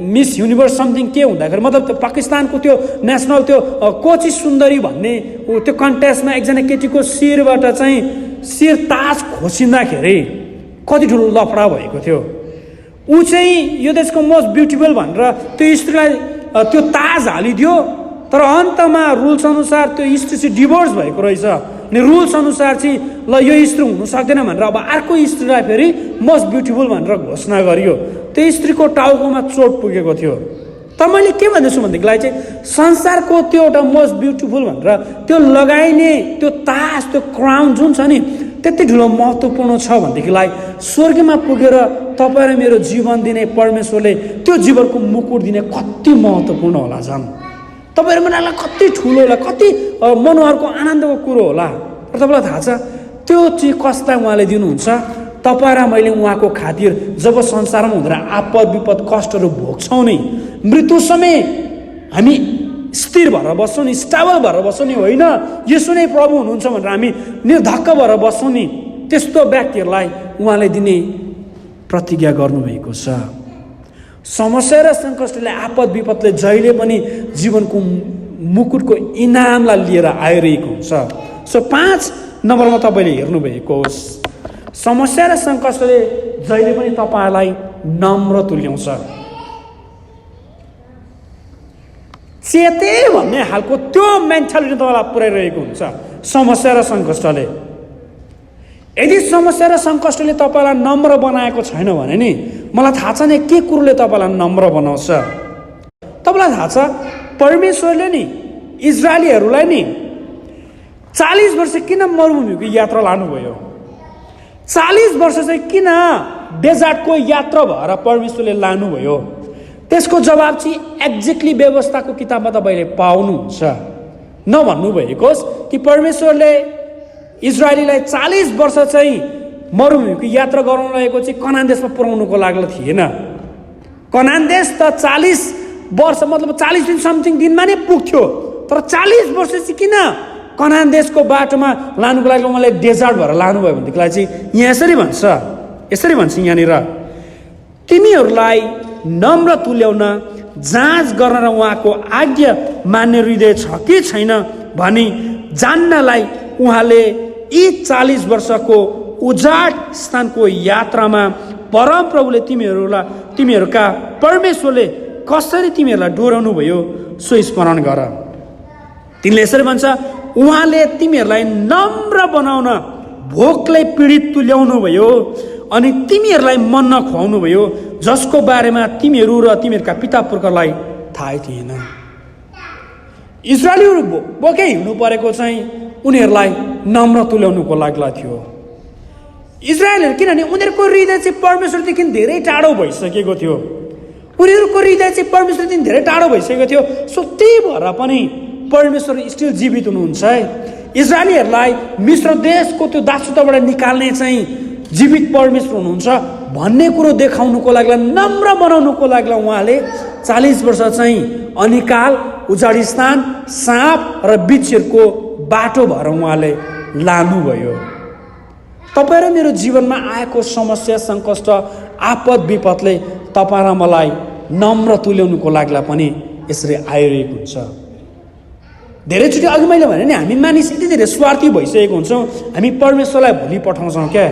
मिस युनिभर्स समथिङ के हुँदाखेरि मतलब त्यो पाकिस्तानको त्यो नेसनल त्यो कोची सुन्दरी भन्ने त्यो कन्टेस्टमा एकजना केटीको शिरबाट चाहिँ शिर ताज खोसिँदाखेरि कति ठुलो लफडा भएको थियो। ऊ चाहिँ यो देशको मोस्ट ब्युटिफुल भनेर त्यो स्त्रीलाई त्यो ताज हालिदियो, तर अन्तमा रुल्स अनुसार त्यो स्त्री चाहिँ डिभोर्स भएको रहेछ। अनि रुल्स अनुसार चाहिँ ल यो स्त्री हुनु सक्दैन भनेर अब अर्को स्त्रीलाई फेरि मोस्ट ब्युटिफुल भनेर घोषणा गरियो। त्यो स्त्रीको टाउकोमा चोट पुगेको थियो। तर मैले के भन्दैछु भनेदेखिलाई चाहिँ संसारको त्यो एउटा मोस्ट ब्युटिफुल भनेर त्यो लगाइने त्यो ताज त्यो क्राउन जुन छ नि त्यति ठुलो महत्त्वपूर्ण छ भनेदेखिलाई स्वर्गमा पुगेर तपाईँ र मेरो जीवन दिने परमेश्वरले त्यो जीवनको मुकुट दिने कति महत्त्वपूर्ण होला। झन् तपाईँहरू मलाई कति ठुलो होला, कति मनोहरको आनन्दको कुरो होला। र तपाईँलाई थाहा छ त्यो चाहिँ कसलाई उहाँले दिनुहुन्छ? तपाईँ र मैले उहाँको खातिर जब संसारमा हुँदैन आपद विपद कष्टहरू भोग्छौँ नि, मृत्यु समय हामी स्थिर भएर बस्छौँ नि, स्टेबल भएर बस्छौँ नि, होइन यसो नै प्रभु हुनुहुन्छ भनेर हामी निर्धक्क भएर बस्छौँ नि, त्यस्तो व्यक्तिहरूलाई उहाँले दिने प्रतिज्ञा गर्नुभएको छ। समस्या र सङ्कष्टले आपद विपदले जहिले पनि जीवनको मुकुटको इनामलाई लिएर आइरहेको हुन्छ। सो 5 नम्बरमा तपाईँले हेर्नुभएको होस्, समस्या र सङ्कष्टले जहिले पनि तपाईँलाई नम्र तुल्याउँछ। चेते भन्ने खालको त्यो मेन्टालिटी तपाईँलाई पुर्याइरहेको हुन्छ समस्या र सङ्कष्टले। यदि समस्या र सङ्कष्टले तपाईँलाई नम्र बनाएको छैन भने नि मलाई थाहा छैन के कुरोले तपाईँलाई नम्र बनाउँछ। तपाईँलाई थाहा छ परमेश्वरले नि इजरायलीहरूलाई नि 40 वर्ष किन मरुभूमिको यात्रा लानुभयो? 40 वर्ष चाहिँ किन डेजर्टको यात्रा भएर परमेश्वरले लानुभयो? त्यसको जवाब चाहिँ एक्ज्याक्टली व्यवस्थाको किताबमा तपाईँले पाउनुहुन्छ। नभन्नुभएकोस् कि परमेश्वरले इजरायलीलाई 40 वर्ष चाहिँ मरुभूमिको यात्रा गराउन लागेको चाहिँ कनान देशमा पुर्याउनुको लागि थिएन। कनान देश त 40 वर्ष मतलब 40 दिन समथिङ दिनमा नै पुग्थ्यो, तर 40 वर्ष चाहिँ किन कनान देशको बाटोमा लानुको लागि उहाँले डेजर्ट भएर लानुभयो भनेदेखिलाई चाहिँ यहाँ यसरी भन्छ यहाँनिर तिमीहरूलाई नम्र तुल्याउन जाँच गर्न र उहाँको आज्ञा मान्ने हृदय छ कि छैन भनी जान्नलाई उहाँले यी 40 वर्षको उजाड स्थानको यात्रामा परमप्रभुले तिमीहरूका परमेश्वरले कसरी तिमीहरूलाई डोराउनु भयो सो स्मरण गर। तिमीले यसरी भन्छ उहाँले तिमीहरूलाई नम्र बनाउन भोकलाई पीडित तुल्याउनु भयो अनि तिमीहरूलाई मन्ना खुवाउनु भयो जसको बारेमा तिमीहरू र तिमीहरूका पिता पुर्खालाई थाहै थिएन। इजरायलीहरू बोकै हिँड्नु परेको चाहिँ उनीहरूलाई नम्र तुल्याउनुको लागि थियो। इजरायलहरू किनभने उनीहरूको हृदय चाहिँ परमेश्वरदेखि धेरै टाढो भइसकेको थियो। उनीहरूको हृदय चाहिँ परमेश्वरदेखि धेरै टाढो भइसकेको थियो। सो त्यही भएर पनि परमेश्वर स्टिल जीवित हुनुहुन्छ है। इजरायलीहरूलाई मिश्र देशको त्यो दासत्वबाट निकाल्ने चाहिँ जीवित परमेश्वर हुनुहुन्छ भन्ने कुरो देखाउनुको लागि, नम्र बनाउनुको लागि उहाँले 40 वर्ष चाहिँ अनिकाल, उजाडी स्थान, साँप र बिच्छहरूको बाटो भएर उहाँले लानुभयो। तपाईँ र मेरो जीवनमा आएको समस्या, सङ्कष्ट, आपद विपदले तपाईँ र मलाई नम्र तुल्याउनुको लागि पनि यसरी आइरहेको हुन्छ। धेरैचोटि अघि मैले भने नि हामी मानिस यति धेरै स्वार्थी भइसकेको हुन्छौँ, हामी परमेश्वरलाई भोलि पठाउँछौँ क्या।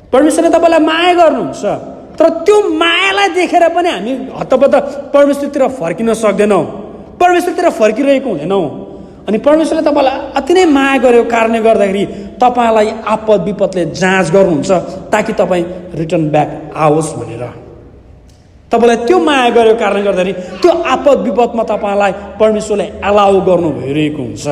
परमेश्वरले तपाईँलाई माया गर्नुहुन्छ, तर त्यो मायालाई देखेर पनि हामी हतपत परमेश्वरतिर फर्किन सक्दैनौँ, परमेश्वरतिर फर्किरहेको हुँदैनौँ। अनि परमेश्वरले तपाईँलाई अति नै माया गरेको कारणले गर्दाखेरि तपाईँलाई आपद विपदले जाँच गर्नुहुन्छ ताकि तपाईँ रिटर्न ब्याक आओस् भनेर। तपाईँलाई त्यो माया गरेको कारणले गर्दाखेरि त्यो आपद विपदमा तपाईँलाई परमेश्वरले एलाउ गर्नु भइरहेको हुन्छ।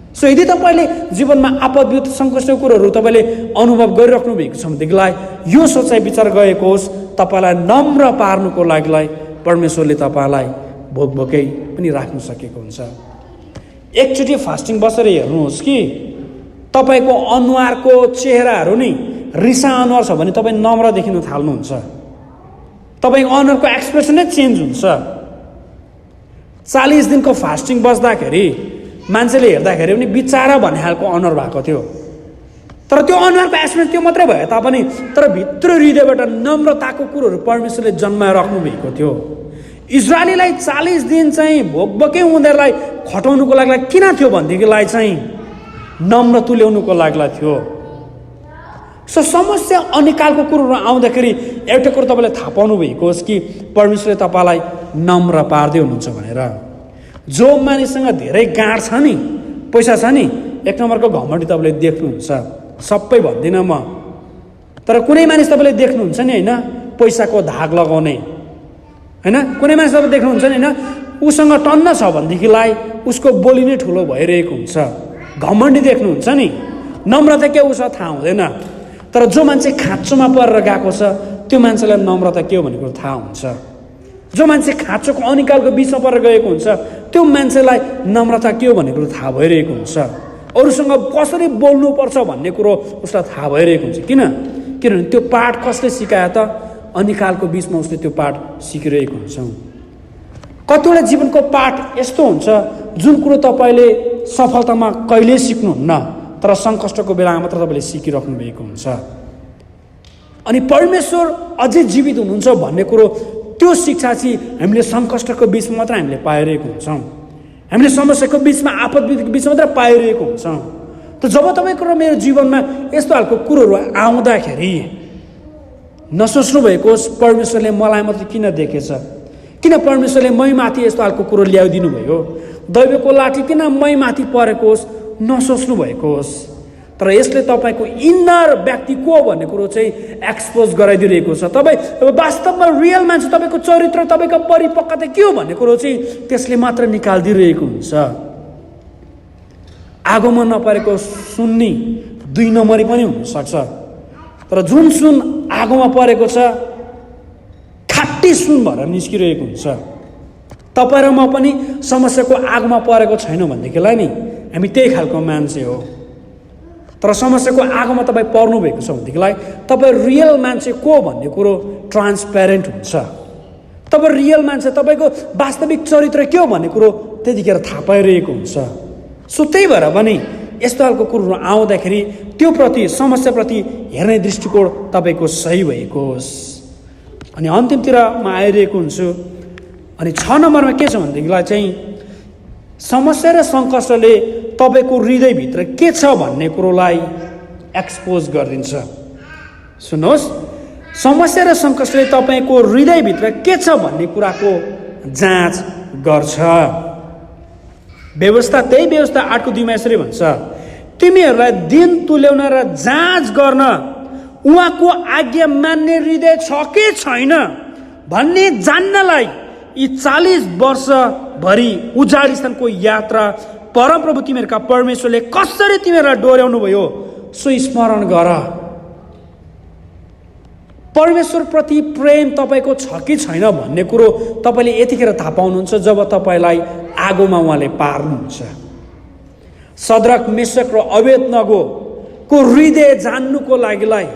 सो यदि तपाईँले जीवनमा आपद विपद सङ्कष्टको कुरोहरू तपाईँले अनुभव गरिराख्नु भएको छ भनेदेखिलाई यो सोचाइ विचार गएको होस्, तपाईँलाई नम्र पार्नुको लागि परमेश्वरले तपाईँलाई भोकभोकै पनि राख्नु सकेको हुन्छ। एकचोटि फास्टिङ बसेर हेर्नुहोस् कि तपाईँको अनुहारको चेहराहरू नि रिसा अनुहार छ भने तपाईँ नम्र देखिन थाल्नुहुन्छ। तपाईँको अनुहारको एक्सप्रेसन नै चेन्ज हुन्छ। 40 दिनको फास्टिङ बस्दाखेरि मान्छेले हेर्दाखेरि पनि बिचारा भन्ने खालको अनुहार भएको थियो, तर त्यो अनुहारको एक्सप्रेसन त्यो मात्रै भए तापनि तर भित्र हृदयबाट नम्रताको कुरोहरू परमेश्वरले जन्माएर राख्नु भएको थियो। इजरायलीलाई 40 दिन चाहिँ भोकभोकै उनीहरूलाई खटाउनुको लागि किन थियो भनेदेखिलाई चाहिँ नम्र तुल्याउनुको लागि थियो। सो समस्या अनिकालको कुरोहरू आउँदाखेरि एउटा कुरो तपाईँले थाहा पाउनु भएको होस् कि परमेश्वरले तपाईँलाई नम्र पार्दै हुनुहुन्छ भनेर। जो मानिससँग धेरै गाँठ छ नि, पैसा छ नि, एक नम्बरको घमण्डी तपाईँले देख्नुहुन्छ। सबै भन्दिनँ म, तर कुनै मानिस तपाईँले देख्नुहुन्छ नि होइन, पैसाको धाग लगाउने होइन, कुनै मानिस तपाईँ देख्नुहुन्छ नि होइन, उसँग टन्न छ भनेदेखिलाई उसको बोली नै ठुलो भइरहेको हुन्छ। घमण्डी देख्नुहुन्छ नि, नम्रता के उसलाई थाहा हुँदैन। तर जो मान्छे खाँचोमा परेर गएको छ त्यो मान्छेलाई नम्रता के हो भन्ने कुरो थाहा हुन्छ। जो मान्छे खाँचोको अनिकालको बिचमा परेर गएको हुन्छ त्यो मान्छेलाई नम्रता के हो भन्ने कुरो थाहा भइरहेको हुन्छ। अरूसँग कसरी बोल्नुपर्छ भन्ने कुरो उसलाई थाहा भइरहेको हुन्छ। किनभने त्यो पाठ कसले सिकायो त? अनिकालको बिचमा उसले त्यो पाठ सिकिरहेको हुन्छ। कतिवटा जीवनको पाठ यस्तो हुन्छ जुन कुरो तपाईँले सफलतामा कहिल्यै सिक्नुहुन्न, तर सङ्कष्टको बेलामा मात्र तपाईँले सिकिराख्नु भएको हुन्छ। अनि परमेश्वर अझै जीवित हुनुहुन्छ भन्ने कुरो, त्यो शिक्षा चाहिँ हामीले सङ्कष्टको बिचमा मात्र हामीले पाइरहेको हुन्छौँ। हामीले समस्याको बिचमा, आपद विपदको बिचमा मात्र पाइरहेको हुन्छौँ। त जब तपाईँको र मेरो जीवनमा यस्तो खालको कुरोहरू आउँदाखेरि नसोच्नु भएको परमेश्वरले मलाई मात्रै किन देखेछ, किन परमेश्वरले मै माथि यस्तो खालको कुरो ल्याइदिनु भयो, दैवको लाठी किन मै माथि परेको होस्, नसोच्नु भएको होस्। तर यसले तपाईँको इन्नर व्यक्ति को भन्ने कुरो चाहिँ एक्सपोज गराइदिरहेको छ। तपाईँ वास्तवमा रियल मान्छे, तपाईँको चरित्र, तपाईँको परिपक्वता के हो भन्ने कुरो चाहिँ त्यसले मात्र निकालिदिरहेको हुन्छ। आगोमा नपरेको सुन्नी 2 नम्बरी पनि हुनसक्छ, तर जुन सुन आगोमा परेको छ खाटी सुन भएर निस्किरहेको हुन्छ। तपाईँ र म पनि समस्याको आगोमा परेको छैनौँ भनेदेखिलाई नि हामी त्यही खालको मान्छे हो। तर समस्याको आगोमा तपाईँ पर्नु भएको छ भनेदेखिलाई तपाईँ रियल मान्छे को भन्ने कुरो ट्रान्सप्यारेन्ट हुन्छ। तपाईँ रियल मान्छे, तपाईँको वास्तविक चरित्र के हो भन्ने कुरो त्यतिखेर थाहा पाइरहेको हुन्छ। सो त्यही भएर पनि यस्तो खालको कुरोहरू आउँदाखेरि त्यो प्रति, समस्याप्रति हेर्ने दृष्टिकोण तपाईँको सही भएको होस्। अनि अन्तिमतिर म आइरहेको हुन्छु। अनि 6 नम्बरमा के छ भनेदेखिलाई चाहिँ समस्या र सङ्कष्टले तपाईँको हृदयभित्र के छ भन्ने कुरोलाई एक्सपोज गरिदिन्छ। सुन्नुहोस्, समस्या र सङ्कष्टले तपाईँको हृदयभित्र के छ भन्ने कुराको जाँच गर्छ। व्यवस्था, त्यही व्यवस्था 8:2 यसरी भन्छ, तिमीहरूलाई दिन तुल्याउन र जाँच गर्न उहाँको आज्ञा मान्ने हृदय छ कि छैन भन्ने जान्नलाई यी 40 वर्षभरि उजाड स्थानको यात्रा परमप्रभु तिमीहरूका परमेश्वरले कसरी तिमीहरूलाई डोर्याउनु भयो सो स्मरण गर। परमेश्वरप्रति प्रेम तपाईँको छ कि छैन भन्ने कुरो तपाईँले यतिखेर थाहा पाउनुहुन्छ जब तपाईँलाई आगोमा उहाँले पार्नुहुन्छ। सद्रक मेशक र अबेदनगोको हृदय जान्नुको लागिलाई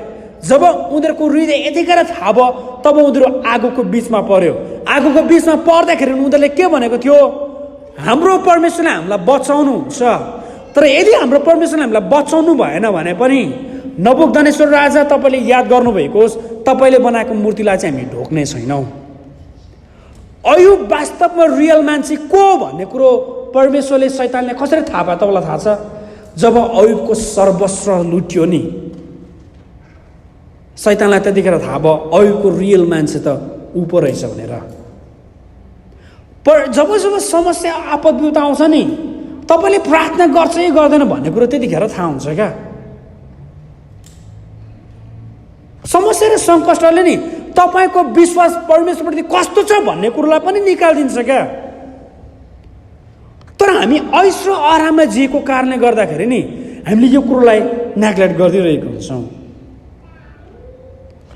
जब उनीहरूको हृदय यतिखेर थाहा भयो तब उनीहरू आगोको बिचमा पर्यो। आगोको बिचमा पर्दाखेरि उनीहरूले के भनेको थियो, हाम्रो परमेश्वरले हामीलाई बचाउनुहुन्छ, तर यदि हाम्रो परमेश्वरले हामीलाई बचाउनु भएन भने पनि नबुकदनेश्वर राजा तपाईँले याद गर्नुभएको होस्, तपाईँले बनाएको मूर्तिलाई चाहिँ हामी ढोक्ने छैनौँ। अयुब वास्तवमा रियल मान्छे को भन्ने कुरो परमेश्वरले शैतानले कसरी थाहा पायो तपाईँलाई थाहा छ? जब अयुबको सर्वस्व लुट्यो नि, शैतानलाई त्यतिखेर थाहा भयो अयुबको रियल मान्छे त ऊ पो रहेछ भनेर। पर जब जब समस्या आपद विपद आउँछ नि, तपाईँले प्रार्थना गर्छ कि गर्दैन भन्ने कुरो त्यतिखेर थाहा हुन्छ क्या। समस्या र सङ्कष्टले नि तपाईँको विश्वास परमेश्वरप्रति कस्तो छ भन्ने कुरोलाई पनि निकालिदिन्छ क्या। तर हामी ऐश र आराममा जिएको कारणले गर्दाखेरि नि हामीले यो कुरोलाई नेग्लेक्ट गरिदिइरहेको हुन्छौँ।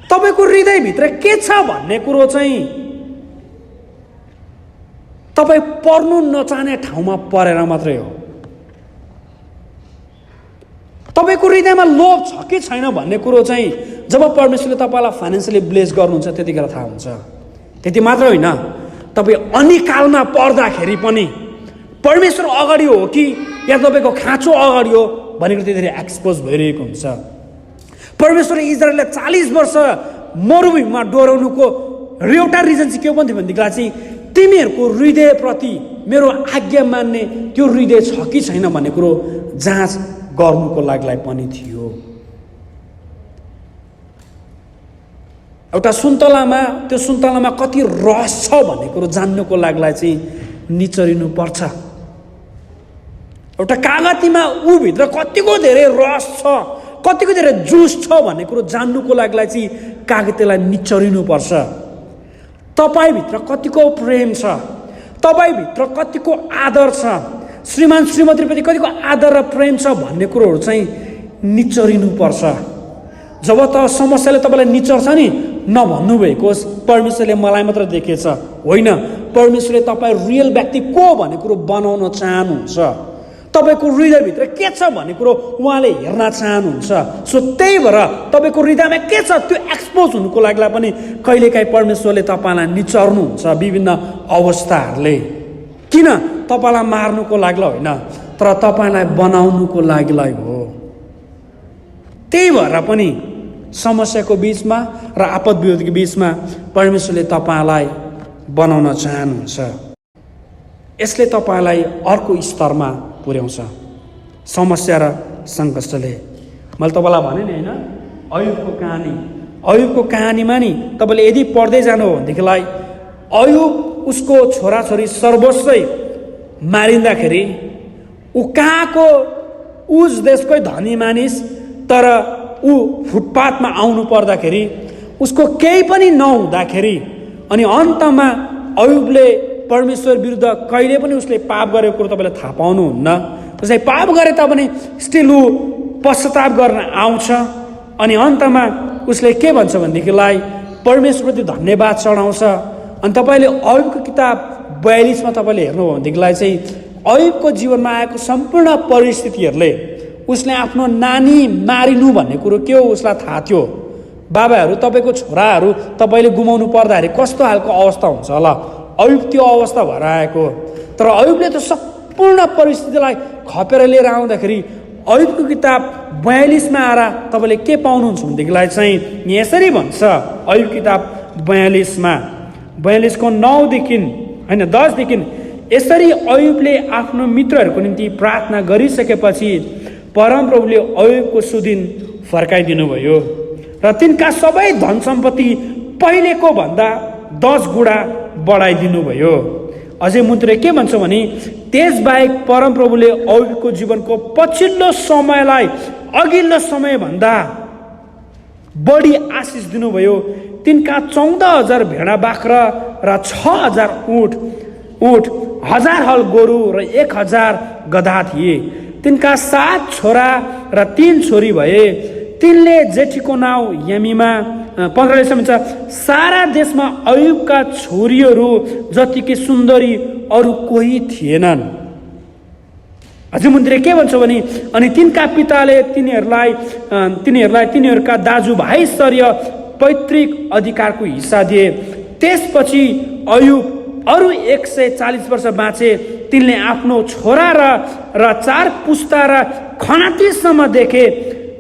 तपाईँको हृदयभित्र के छ भन्ने कुरो चाहिँ तपाईँ पर्नु नचाहने ठाउँमा परेर मात्रै हो। तपाईँको हृदयमा लोभ छ कि छैन भन्ने कुरो चाहिँ जब परमेश्वरले तपाईँलाई फाइनेन्सियली ब्लेस गर्नुहुन्छ त्यतिखेर थाहा हुन्छ। त्यति मात्र होइन, तपाईँ अनिकालमा पर्दाखेरि पनि परमेश्वर अगाडि हो कि या तपाईँको खाँचो अगाडि हो भन्ने कुरो त्यतिखेर एक्सपोज भइरहेको हुन्छ। परमेश्वरले इजरायललाई 40 वर्ष मरुभूमिमा डोराउनुको एउटा रिजन चाहिँ के पनि थियो भनेदेखिलाई चाहिँ तिमीहरूको हृदयप्रति मेरो आज्ञा मान्ने त्यो हृदय छ कि छैन भन्ने कुरो जाँच गर्नुको लागि पनि थियो। एउटा सुन्तलामा त्यो सुन्तलामा कति रस छ भन्ने कुरो जान्नुको लागि चाहिँ निचरिनु पर्छ। एउटा कागतीमा ऊभित्र कतिको धेरै रस छ, कतिको धेरै जुस छ भन्ने कुरो जान्नुको लागि चाहिँ कागतीलाई निचरिनु पर्छ। तपाईँभित्र कतिको प्रेम छ, तपाईँभित्र कतिको आदर छ, श्रीमान श्रीमतीप्रति कतिको आदर र प्रेम छ भन्ने कुरोहरू चाहिँ निचरिनु पर्छ। जब त समस्याले तपाईँलाई निचर्छ नि, नभन्नुभएको होस् परमेश्वरले मलाई मात्र देखेछ, होइन, परमेश्वरले तपाईँ रियल व्यक्ति को भन्ने कुरो बनाउन चाहनुहुन्छ। तपाईँको हृदयभित्र के छ भन्ने कुरो उहाँले हेर्न चाहनुहुन्छ। सो त्यही भएर तपाईँको हृदयमा के छ त्यो एक्सपोज हुनुको लागि पनि कहिलेकाहीँ परमेश्वरले तपाईँलाई निचर्नुहुन्छ विभिन्न अवस्थाहरूले। किन? तपाईँलाई मार्नुको लागि होइन, तर तपाईँलाई बनाउनुको लागि हो। त्यही भएर पनि समस्याको बिचमा र आपद विपदको बिचमा परमेश्वरले तपाईँलाई बनाउन चाहनुहुन्छ। यसले तपाईँलाई अर्को स्तरमा पुर्याउँछ समस्या र सङ्कष्टले। मैले तपाईँलाई भने नि होइन, अयुबको कहानीमा नि तपाईँले यदि पढ्दै जानु हो भनेदेखिलाई अयुब उसको छोराछोरी सर्वस्वै मारिँदाखेरि ऊ कहाँको उस देशकै धनी मानिस, तर ऊ फुटपाथमा आउनु पर्दाखेरि उसको केही पनि नहुँदाखेरि अनि अन्तमा अयुबले परमेश्वर विरुद्ध कहिले पनि उसले पाप गरेको कुरो तपाईँले थाहा पाउनुहुन्न। उसले पाप गरे तापनि स्टिल ऊ पश्चाताप गर्न आउँछ अनि अन्तमा उसले के भन्छ भनेदेखिलाई परमेश्वरप्रति धन्यवाद चढाउँछ। अनि तपाईँले अयुबको किताब 42 तपाईँले हेर्नु हो भनेदेखिलाई चाहिँ अयुबको जीवनमा आएको सम्पूर्ण परिस्थितिहरूले उसले आफ्नो नानी मारिनु भन्ने कुरो के हो उसलाई थाहा थियो। बाबाहरू तपाईँको छोराहरू तपाईँले गुमाउनु पर्दाखेरि कस्तो खालको अवस्था हुन्छ होला, अयुब त्यो अवस्था भएर आएको। तर अयुबले त सम्पूर्ण परिस्थितिलाई खपेर लिएर आउँदाखेरि अयुबको किताब 42 आएर तपाईँले के पाउनुहुन्छ भनेदेखिलाई चाहिँ यसरी भन्छ। अयुब किताब 42 को 9 होइन 10 यसरी अयुबले आफ्नो मित्रहरूको निम्ति प्रार्थना गरिसकेपछि परमप्रभुले अयुबको सुदिन फर्काइदिनु भयो र तिनका सबै धन सम्पत्ति पहिलेको भन्दा 10 गुणा बढाइदिनु भयो। अझै मुद्रे के भन्छ भने त्यसबाहेक परमप्रभुले अयुबको जीवनको पछिल्लो समयलाई अघिल्लो समयभन्दा बढी आशिष दिनुभयो। तिनका 14,000 भेडा बाख्रा र 6,000 ऊँट 1000 हल गोरु र 1000 गधा थिए। तिनका 7 छोरा र 3 छोरी भए। तिनले जेठीको नाउँ यमीमा 15ले सम्झ सारा देशमा अयुबका छोरीहरू जतिकै सुन्दरी अरू कोही थिएनन्। अझै मन्दिरले के भन्छ भने अनि तिनका पिताले तिनीहरूका दाजुभाइ स्तरीय पैतृक अधिकारको हिस्सा दिए। त्यसपछि अयुब अरू 140 वर्ष बाँचे। तिनले आफ्नो छोरा र 4 पुस्ता र खनातीसम्म देखे।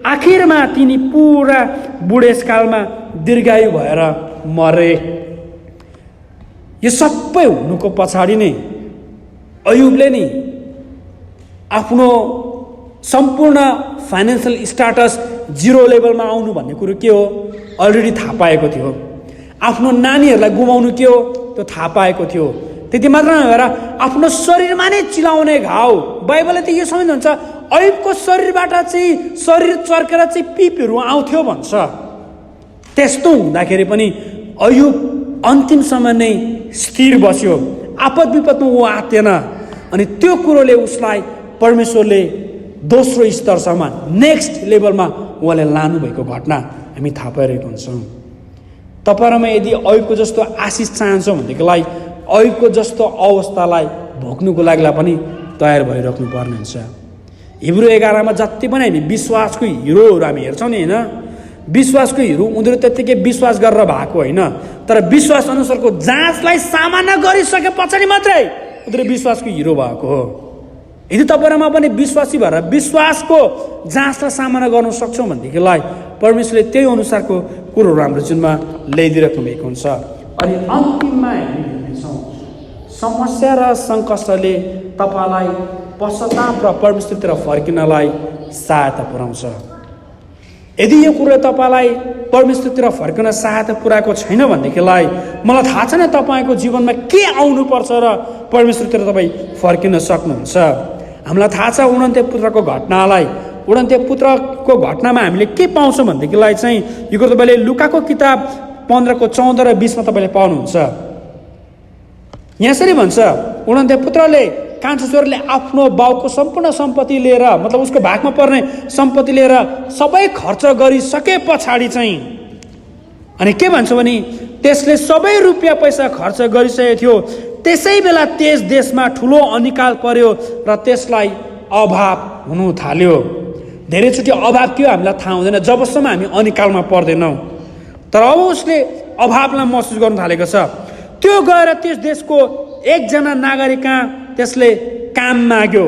आखिरमा तिनी पुरा बुढेसकालमा दीर्घायु भएर मरे। यो सबै हुनुको पछाडि नै अयुबले नि आफ्नो सम्पूर्ण फाइनेन्सियल स्टाटस 0 लेभलमा आउनु भन्ने कुरो के हो अलरेडी थाहा पाएको थियो। आफ्नो नानीहरूलाई गुमाउनु के हो त्यो थाहा पाएको थियो। त्यति मात्र नभएर आफ्नो शरीरमा नै चिलाउने घाउ। बाइबलले त यो सम्झन्छ अयुबको शरीरबाट चाहिँ शरीर चर्केर चाहिँ पिपहरू आउँथ्यो भन्छ। त्यस्तो हुँदाखेरि पनि अयुब अन्तिमसम्म नै स्थिर बस्यो। आपद विपदमा ऊ आत्तेन। अनि त्यो कुरोले उसलाई परमेश्वरले दोस्रो स्तरसम्म नेक्स्ट लेभलमा उहाँले लानुभएको घटना हामी थाहा पाइरहेको हुन्छौँ। तपाईँहरूमा यदि अयुबको जस्तो आशिष चाहन्छौँ भनेदेखिलाई अयुबको जस्तो अवस्थालाई भोग्नुको लागि पनि तयार भइराख्नु पर्ने हुन्छ। हिब्रू 11 जति पनि हामी विश्वासको हिरोहरू हामी हेर्छौँ नि होइन, विश्वासको हिरो उनीहरू त्यत्तिकै विश्वास गरेर भएको होइन, तर विश्वास अनुसारको जाँचलाई सामना गरिसके पछाडि मात्रै उनीहरू विश्वासको हिरो भएको हो। यदि तपाईँहरूमा पनि विश्वासी भएर विश्वासको जाँचलाई सामना गर्न सक्छौँ भनेदेखिलाई परमेश्वरले त्यही अनुसारको कुरोहरू हाम्रो जीवनमा ल्याइदिइराख्नु भएको हुन्छ। अनि अन्तिममा हामी हेर्नेछौँ समस्या र सङ्कष्टले तपाईँलाई पश्चाताप र परमेश्वरतिर फर्किनलाई सहायता पुर्याउँछ। यदि यो कुरो तपाईँलाई परमेश्वरतिर फर्किन सहायता पुर्याएको छैन भनेदेखिलाई मलाई थाहा छैन तपाईँको जीवनमा के आउनुपर्छ र परमेश्वरतिर तपाईँ फर्किन सक्नुहुन्छ। हामीलाई थाहा छ उडन्ते पुत्रको घटनालाई, उडन्ते पुत्रको घटनामा हामीले के पाउँछौँ भनेदेखिलाई चाहिँ यो कुरो तपाईँले लुकाको किताब 15:14 र 20मा तपाईँले पाउनुहुन्छ। यसरी भन्छ उडन्ते पुत्रले कान्छो छोराले आफ्नो बाउको सम्पूर्ण सम्पत्ति लिएर मतलब उसको भागमा पर्ने सम्पत्ति लिएर सबै खर्च गरिसके पछाडि चाहिँ अनि के भन्छ भने त्यसले सबै रुपियाँ पैसा खर्च गरिसकेको थियो। त्यसै बेला त्यस देशमा ठुलो अनिकाल पर्यो र त्यसलाई अभाव हुनु थाल्यो। धेरैचोटि अभाव के हो हामीलाई थाहा हुँदैन जबसम्म हामी अनिकालमा पर्दैनौँ। तर अब उसले अभावलाई महसुस गर्नु थालेको छ। त्यो गएर त्यस देशको एकजना नागरिक त्यसले काम माग्यो।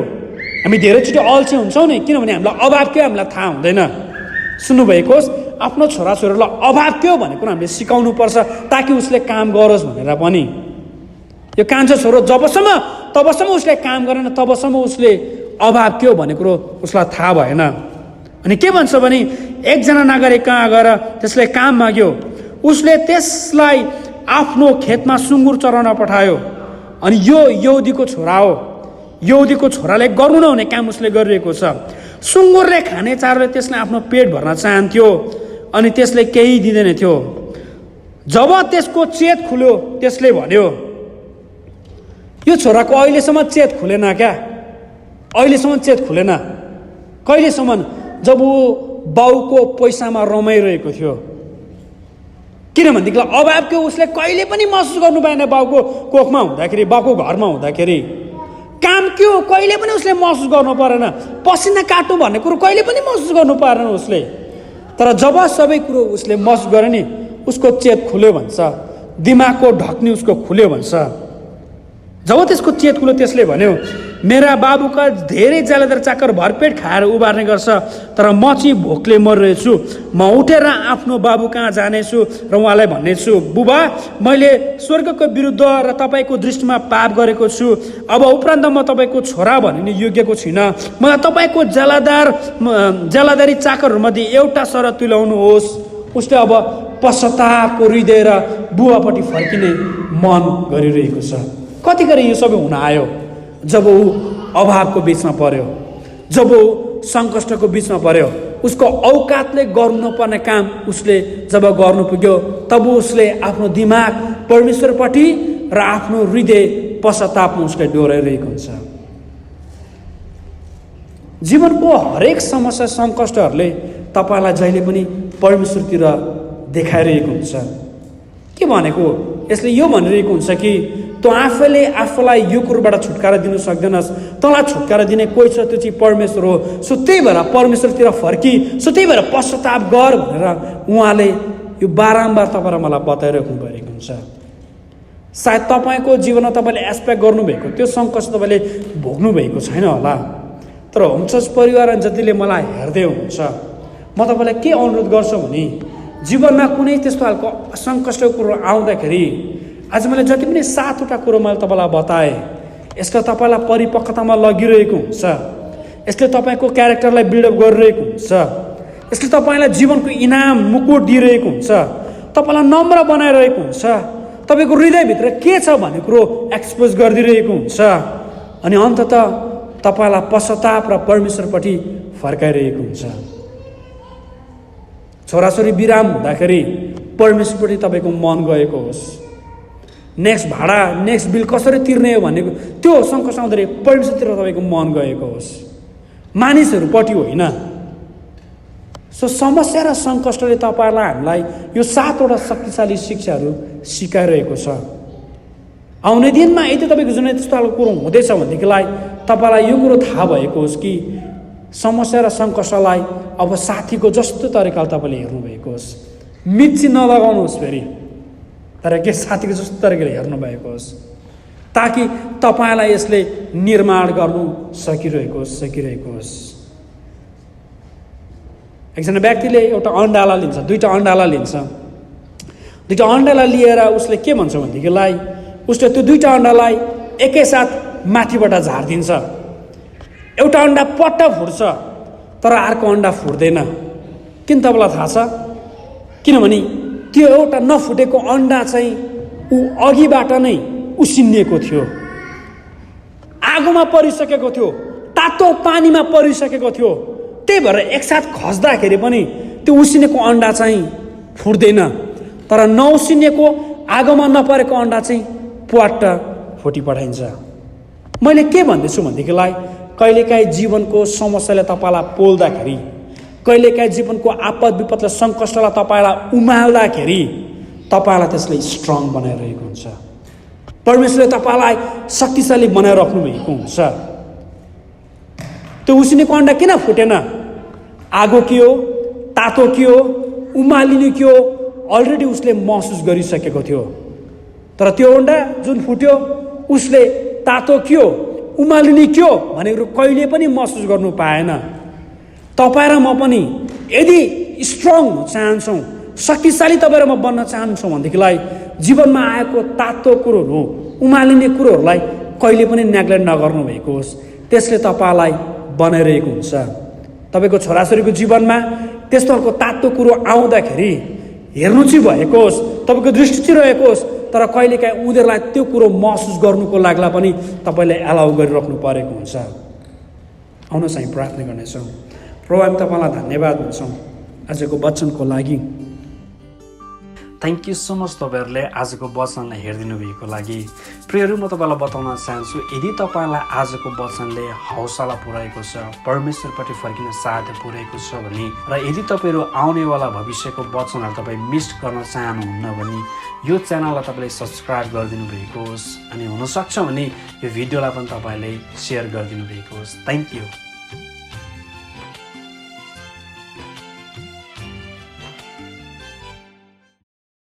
हामी धेरैचोटि अल्छी हुन्छौँ नि किनभने हामीलाई अभाव के हो हामीलाई थाहा हुँदैन। सुन्नुभएको होस् आफ्नो छोराछोरीलाई अभाव के हो भन्ने कुरा हामीले सिकाउनु पर्छ ताकि उसले काम गरोस् भनेर पनि। यो कान्छो छोरो तबसम्म उसले काम गरेन तबसम्म उसले अभाव के हो भन्ने कुरो उसलाई थाहा भएन। अनि के भन्छ भने एकजना नागरिक कहाँ गएर त्यसले काम माग्यो। उसले त्यसलाई आफ्नो खेतमा सुँगुर चराउन पठायो। अनि यो यहुदीको छोरा हो। यहुदीको छोराले गर्नु नहुने काम उसले गरिरहेको छ। सुँगुरले खाने चारोले त्यसले आफ्नो पेट भर्न चाहन्थ्यो अनि त्यसले केही दिँदैन थियो। जब त्यसको चेत खुल्यो त्यसले भन्यो यो छोराको अहिलेसम्म चेत खुलेन क्या, अहिलेसम्म चेत खुलेन। कहिलेसम्म जब ऊ बाउको पैसामा रमाइरहेको थियो। किनभनेदेखि अभाव के उसले कहिले पनि महसुस गर्नु पाएन। बाउको कोखमा हुँदाखेरि बाउको घरमा हुँदाखेरि काम के हो कहिले पनि उसले महसुस गर्नु परेन। पसिना काट्नु भन्ने कुरो कहिले पनि महसुस गर्नु पारेन उसले। तर जब सबै कुरो उसले महसुस गरे नि उसको चेत खुल्यो भन्छ, दिमागको ढक्नी उसको खुल्यो भन्छ। जब त्यसको चेत खुल्यो त्यसले भन्यो मेरा बाबुका धेरै ज्यालादार चाकर भरपेट खाएर उबार्ने गर्छ तर म चाहिँ भोकले मरिरहेछु। म उठेर आफ्नो बाबु कहाँ जानेछु र उहाँलाई भन्नेछु बुबा मैले स्वर्गको विरुद्ध र तपाईँको दृष्टिमा पाप गरेको छु। अब उपरान्त म तपाईँको छोरा भनिने योग्यको छुइनँ। मलाई तपाईँको ज्यालादारी चाकरहरूमध्ये एउटा शरत तुल्याउनुहोस्। उसले अब पश्चातापको हृदय र बुबापट्टि फर्किने मन गरिरहेको छ। कतिखेर यो सबै हुन आयो जब ऊ अभावको बिचमा पर्यो, जब ऊ सङ्कष्टको बिचमा पर्यो। उसको औकातले गर्नु नपर्ने काम उसले जब गर्नु पुग्यो तब उसले आफ्नो दिमाग परमेश्वरपट्टि र आफ्नो हृदय पश्चातापमा उसलाई डोराइरहेको हुन्छ। जीवनको हरेक समस्या सङ्कष्टहरूले तपाईँलाई जहिले पनि परमेश्वरतिर देखाइरहेको हुन्छ। के भनेको? यसले यो भनिरहेको हुन्छ कि तँ आफैले आफूलाई यो कुरोबाट छुटकारा दिनु सक्दैनस्, तँलाई छुटकारा दिने कोही छ, त्यो चाहिँ परमेश्वर हो। सो त्यही भएर परमेश्वरतिर फर्की, सो त्यही भएर पश्चाताप गर भनेर उहाँले यो बारम्बार तपाईँलाई मलाई बताइराख्नु भएको हुन्छ। सायद तपाईँको जीवनमा तपाईँले एस्पेक्ट गर्नुभएको त्यो सङ्कट तपाईँले भोग्नु भएको छैन होला, तर होम चर्च परिवार जतिले मलाई हेर्दै हुनुहुन्छ, म तपाईँलाई के अनुरोध गर्छु भने जीवनमा कुनै त्यस्तो खालको सङ्कष्टको कुरो आउँदाखेरि आज मैले जति पनि 7वटा कुरो मैले तपाईँलाई बताएँ, यसले तपाईँलाई परिपक्वतामा लगिरहेको हुन्छ, यसले तपाईँको क्यारेक्टरलाई बिल्डअप गरिरहेको हुन्छ, यसले तपाईँलाई जीवनको इनाम मुकुट दिइरहेको हुन्छ, तपाईँलाई नम्र बनाइरहेको हुन्छ, तपाईँको हृदयभित्र के छ भन्ने कुरो एक्सपोज गरिदिइरहेको हुन्छ, अनि अन्ततः तपाईँलाई पश्चाताप र परमेश्वरपट्टि फर्काइरहेको हुन्छ। छोराछोरी बिराम हुँदाखेरि परमेश्वरपट्टि तपाईँको मन गएको होस्, नेक्स्ट भाडा नेक्स्ट बिल कसरी तिर्ने हो भनेको त्यो सङ्कट आउँदाखेरि परमेश्वरतिर तपाईँको मन गएको होस्, मानिसहरूपट्टि होइन। सो समस्या र सङ्कष्टले तपाईँलाई हामीलाई यो 7वटा शक्तिशाली शिक्षाहरू सिकाइरहेको छ। आउने दिनमा यदि तपाईँको जुनै त्यस्तो खालको कुरो हुँदैछ भनेदेखिलाई तपाईँलाई यो कुरो थाहा भएको होस् कि समस्या र सङ्कष्टलाई अब साथीको जस्तो तरिकाले तपाईँले हेर्नुभएको होस्, मिर्ची नलगाउनुहोस् फेरि, तर के साथीको जस्तो तरिकाले हेर्नुभएको होस्, ताकि तपाईँलाई यसले निर्माण गर्नु सकिरहेको होस्। एकजना व्यक्तिले एउटा अन्डाला लिन्छ, 2टा अन्डाला लिन्छ, 2टा अन्डाला लिएर उसले के भन्छ भनेदेखिलाई उसले त्यो 2टा अन्डालाई एकैसाथ माथिबाट झारिदिन्छ। एउटा अन्डा पट्ट फुट्छ तर अर्को अन्डा फुट्दैन। किन तपाईँलाई थाहा छ? किनभने त्यो एउटा नफुटेको अन्डा चाहिँ ऊ अघिबाट नै उसिनिएको थियो, आगोमा परिसकेको थियो, तातो पानीमा परिसकेको थियो। त्यही भएर एकसाथ खस्दाखेरि पनि त्यो उसिनेको अन्डा चाहिँ फुट्दैन, तर नउसिनेको आगोमा नपरेको अन्डा चाहिँ प्वाट्ट फुटी पठाइन्छ। मैले के भन्दैछु भनेदेखिलाई कहिलेकाहीँ जीवनको समस्याले तपाईँलाई पोल्दाखेरि, कहिलेकाहीँ जीवनको आपद विपदले सङ्कष्टलाई तपाईँलाई उमाल्दाखेरि तपाईँलाई त्यसले स्ट्रङ बनाइरहेको हुन्छ। परमेश्वरले तपाईँलाई शक्तिशाली बनाइराख्नु भएको हुन्छ। त्यो उसिनेको अन्डा किन फुटेन? आगो के हो, तातो के हो, उमालिनु के हो, अलरेडी उसले महसुस गरिसकेको थियो। तर त्यो अन्डा जुन फुट्यो उसले तातो के हो, उमालिने के हो भनेर कहिले पनि महसुस गर्नु पाएन। तपाईँ र म पनि यदि स्ट्रङ हुन चाहन्छौँ, शक्तिशाली तपाईँ र म बन्न चाहन्छौँ भनेदेखिलाई जीवनमा आएको तातो कुरोहरू, उमालिने कुरोहरूलाई कहिले पनि नेग्लेक्ट नगर्नु भएको होस्। त्यसले तपाईँलाई बनाइरहेको हुन्छ। तपाईँको छोराछोरीको जीवनमा त्यस्तो खालको तातो कुरो आउँदाखेरि हेर्नु चाहिँ भएको होस्, तपाईँको दृष्टि चाहिँ रहेको होस्, तर कहिलेकाहीँ उनीहरूलाई त्यो कुरो महसुस गर्नुको लागि पनि तपाईँले एलाउ गरिराख्नु परेको हुन्छ। आउनुहोस् हामी प्रार्थना गर्नेछौँ। प्रभु हामी तपाईँलाई धन्यवाद दिन्छौँ आजको वचनको लागि। थ्याङ्क यू सो मच तपाईँहरूले आजको वचनलाई हेरिदिनु भएको लागि। प्रियहरू, म तपाईँलाई बताउन चाहन्छु, यदि तपाईँलाई आजको वचनले हौसला पुर्याएको छ, परमेश्वरपट्टि फर्किन साथ पुर्याएको छ भने, र यदि तपाईँहरू आउनेवाला भविष्यको वचनहरू तपाईँ मिस गर्न चाहनुहुन्न भने यो च्यानललाई तपाईँले सब्सक्राइब गरिदिनु भएको होस्, अनि हुनसक्छ भने यो भिडियोलाई पनि तपाईँले सेयर गरिदिनु भएको होस्। Thank you.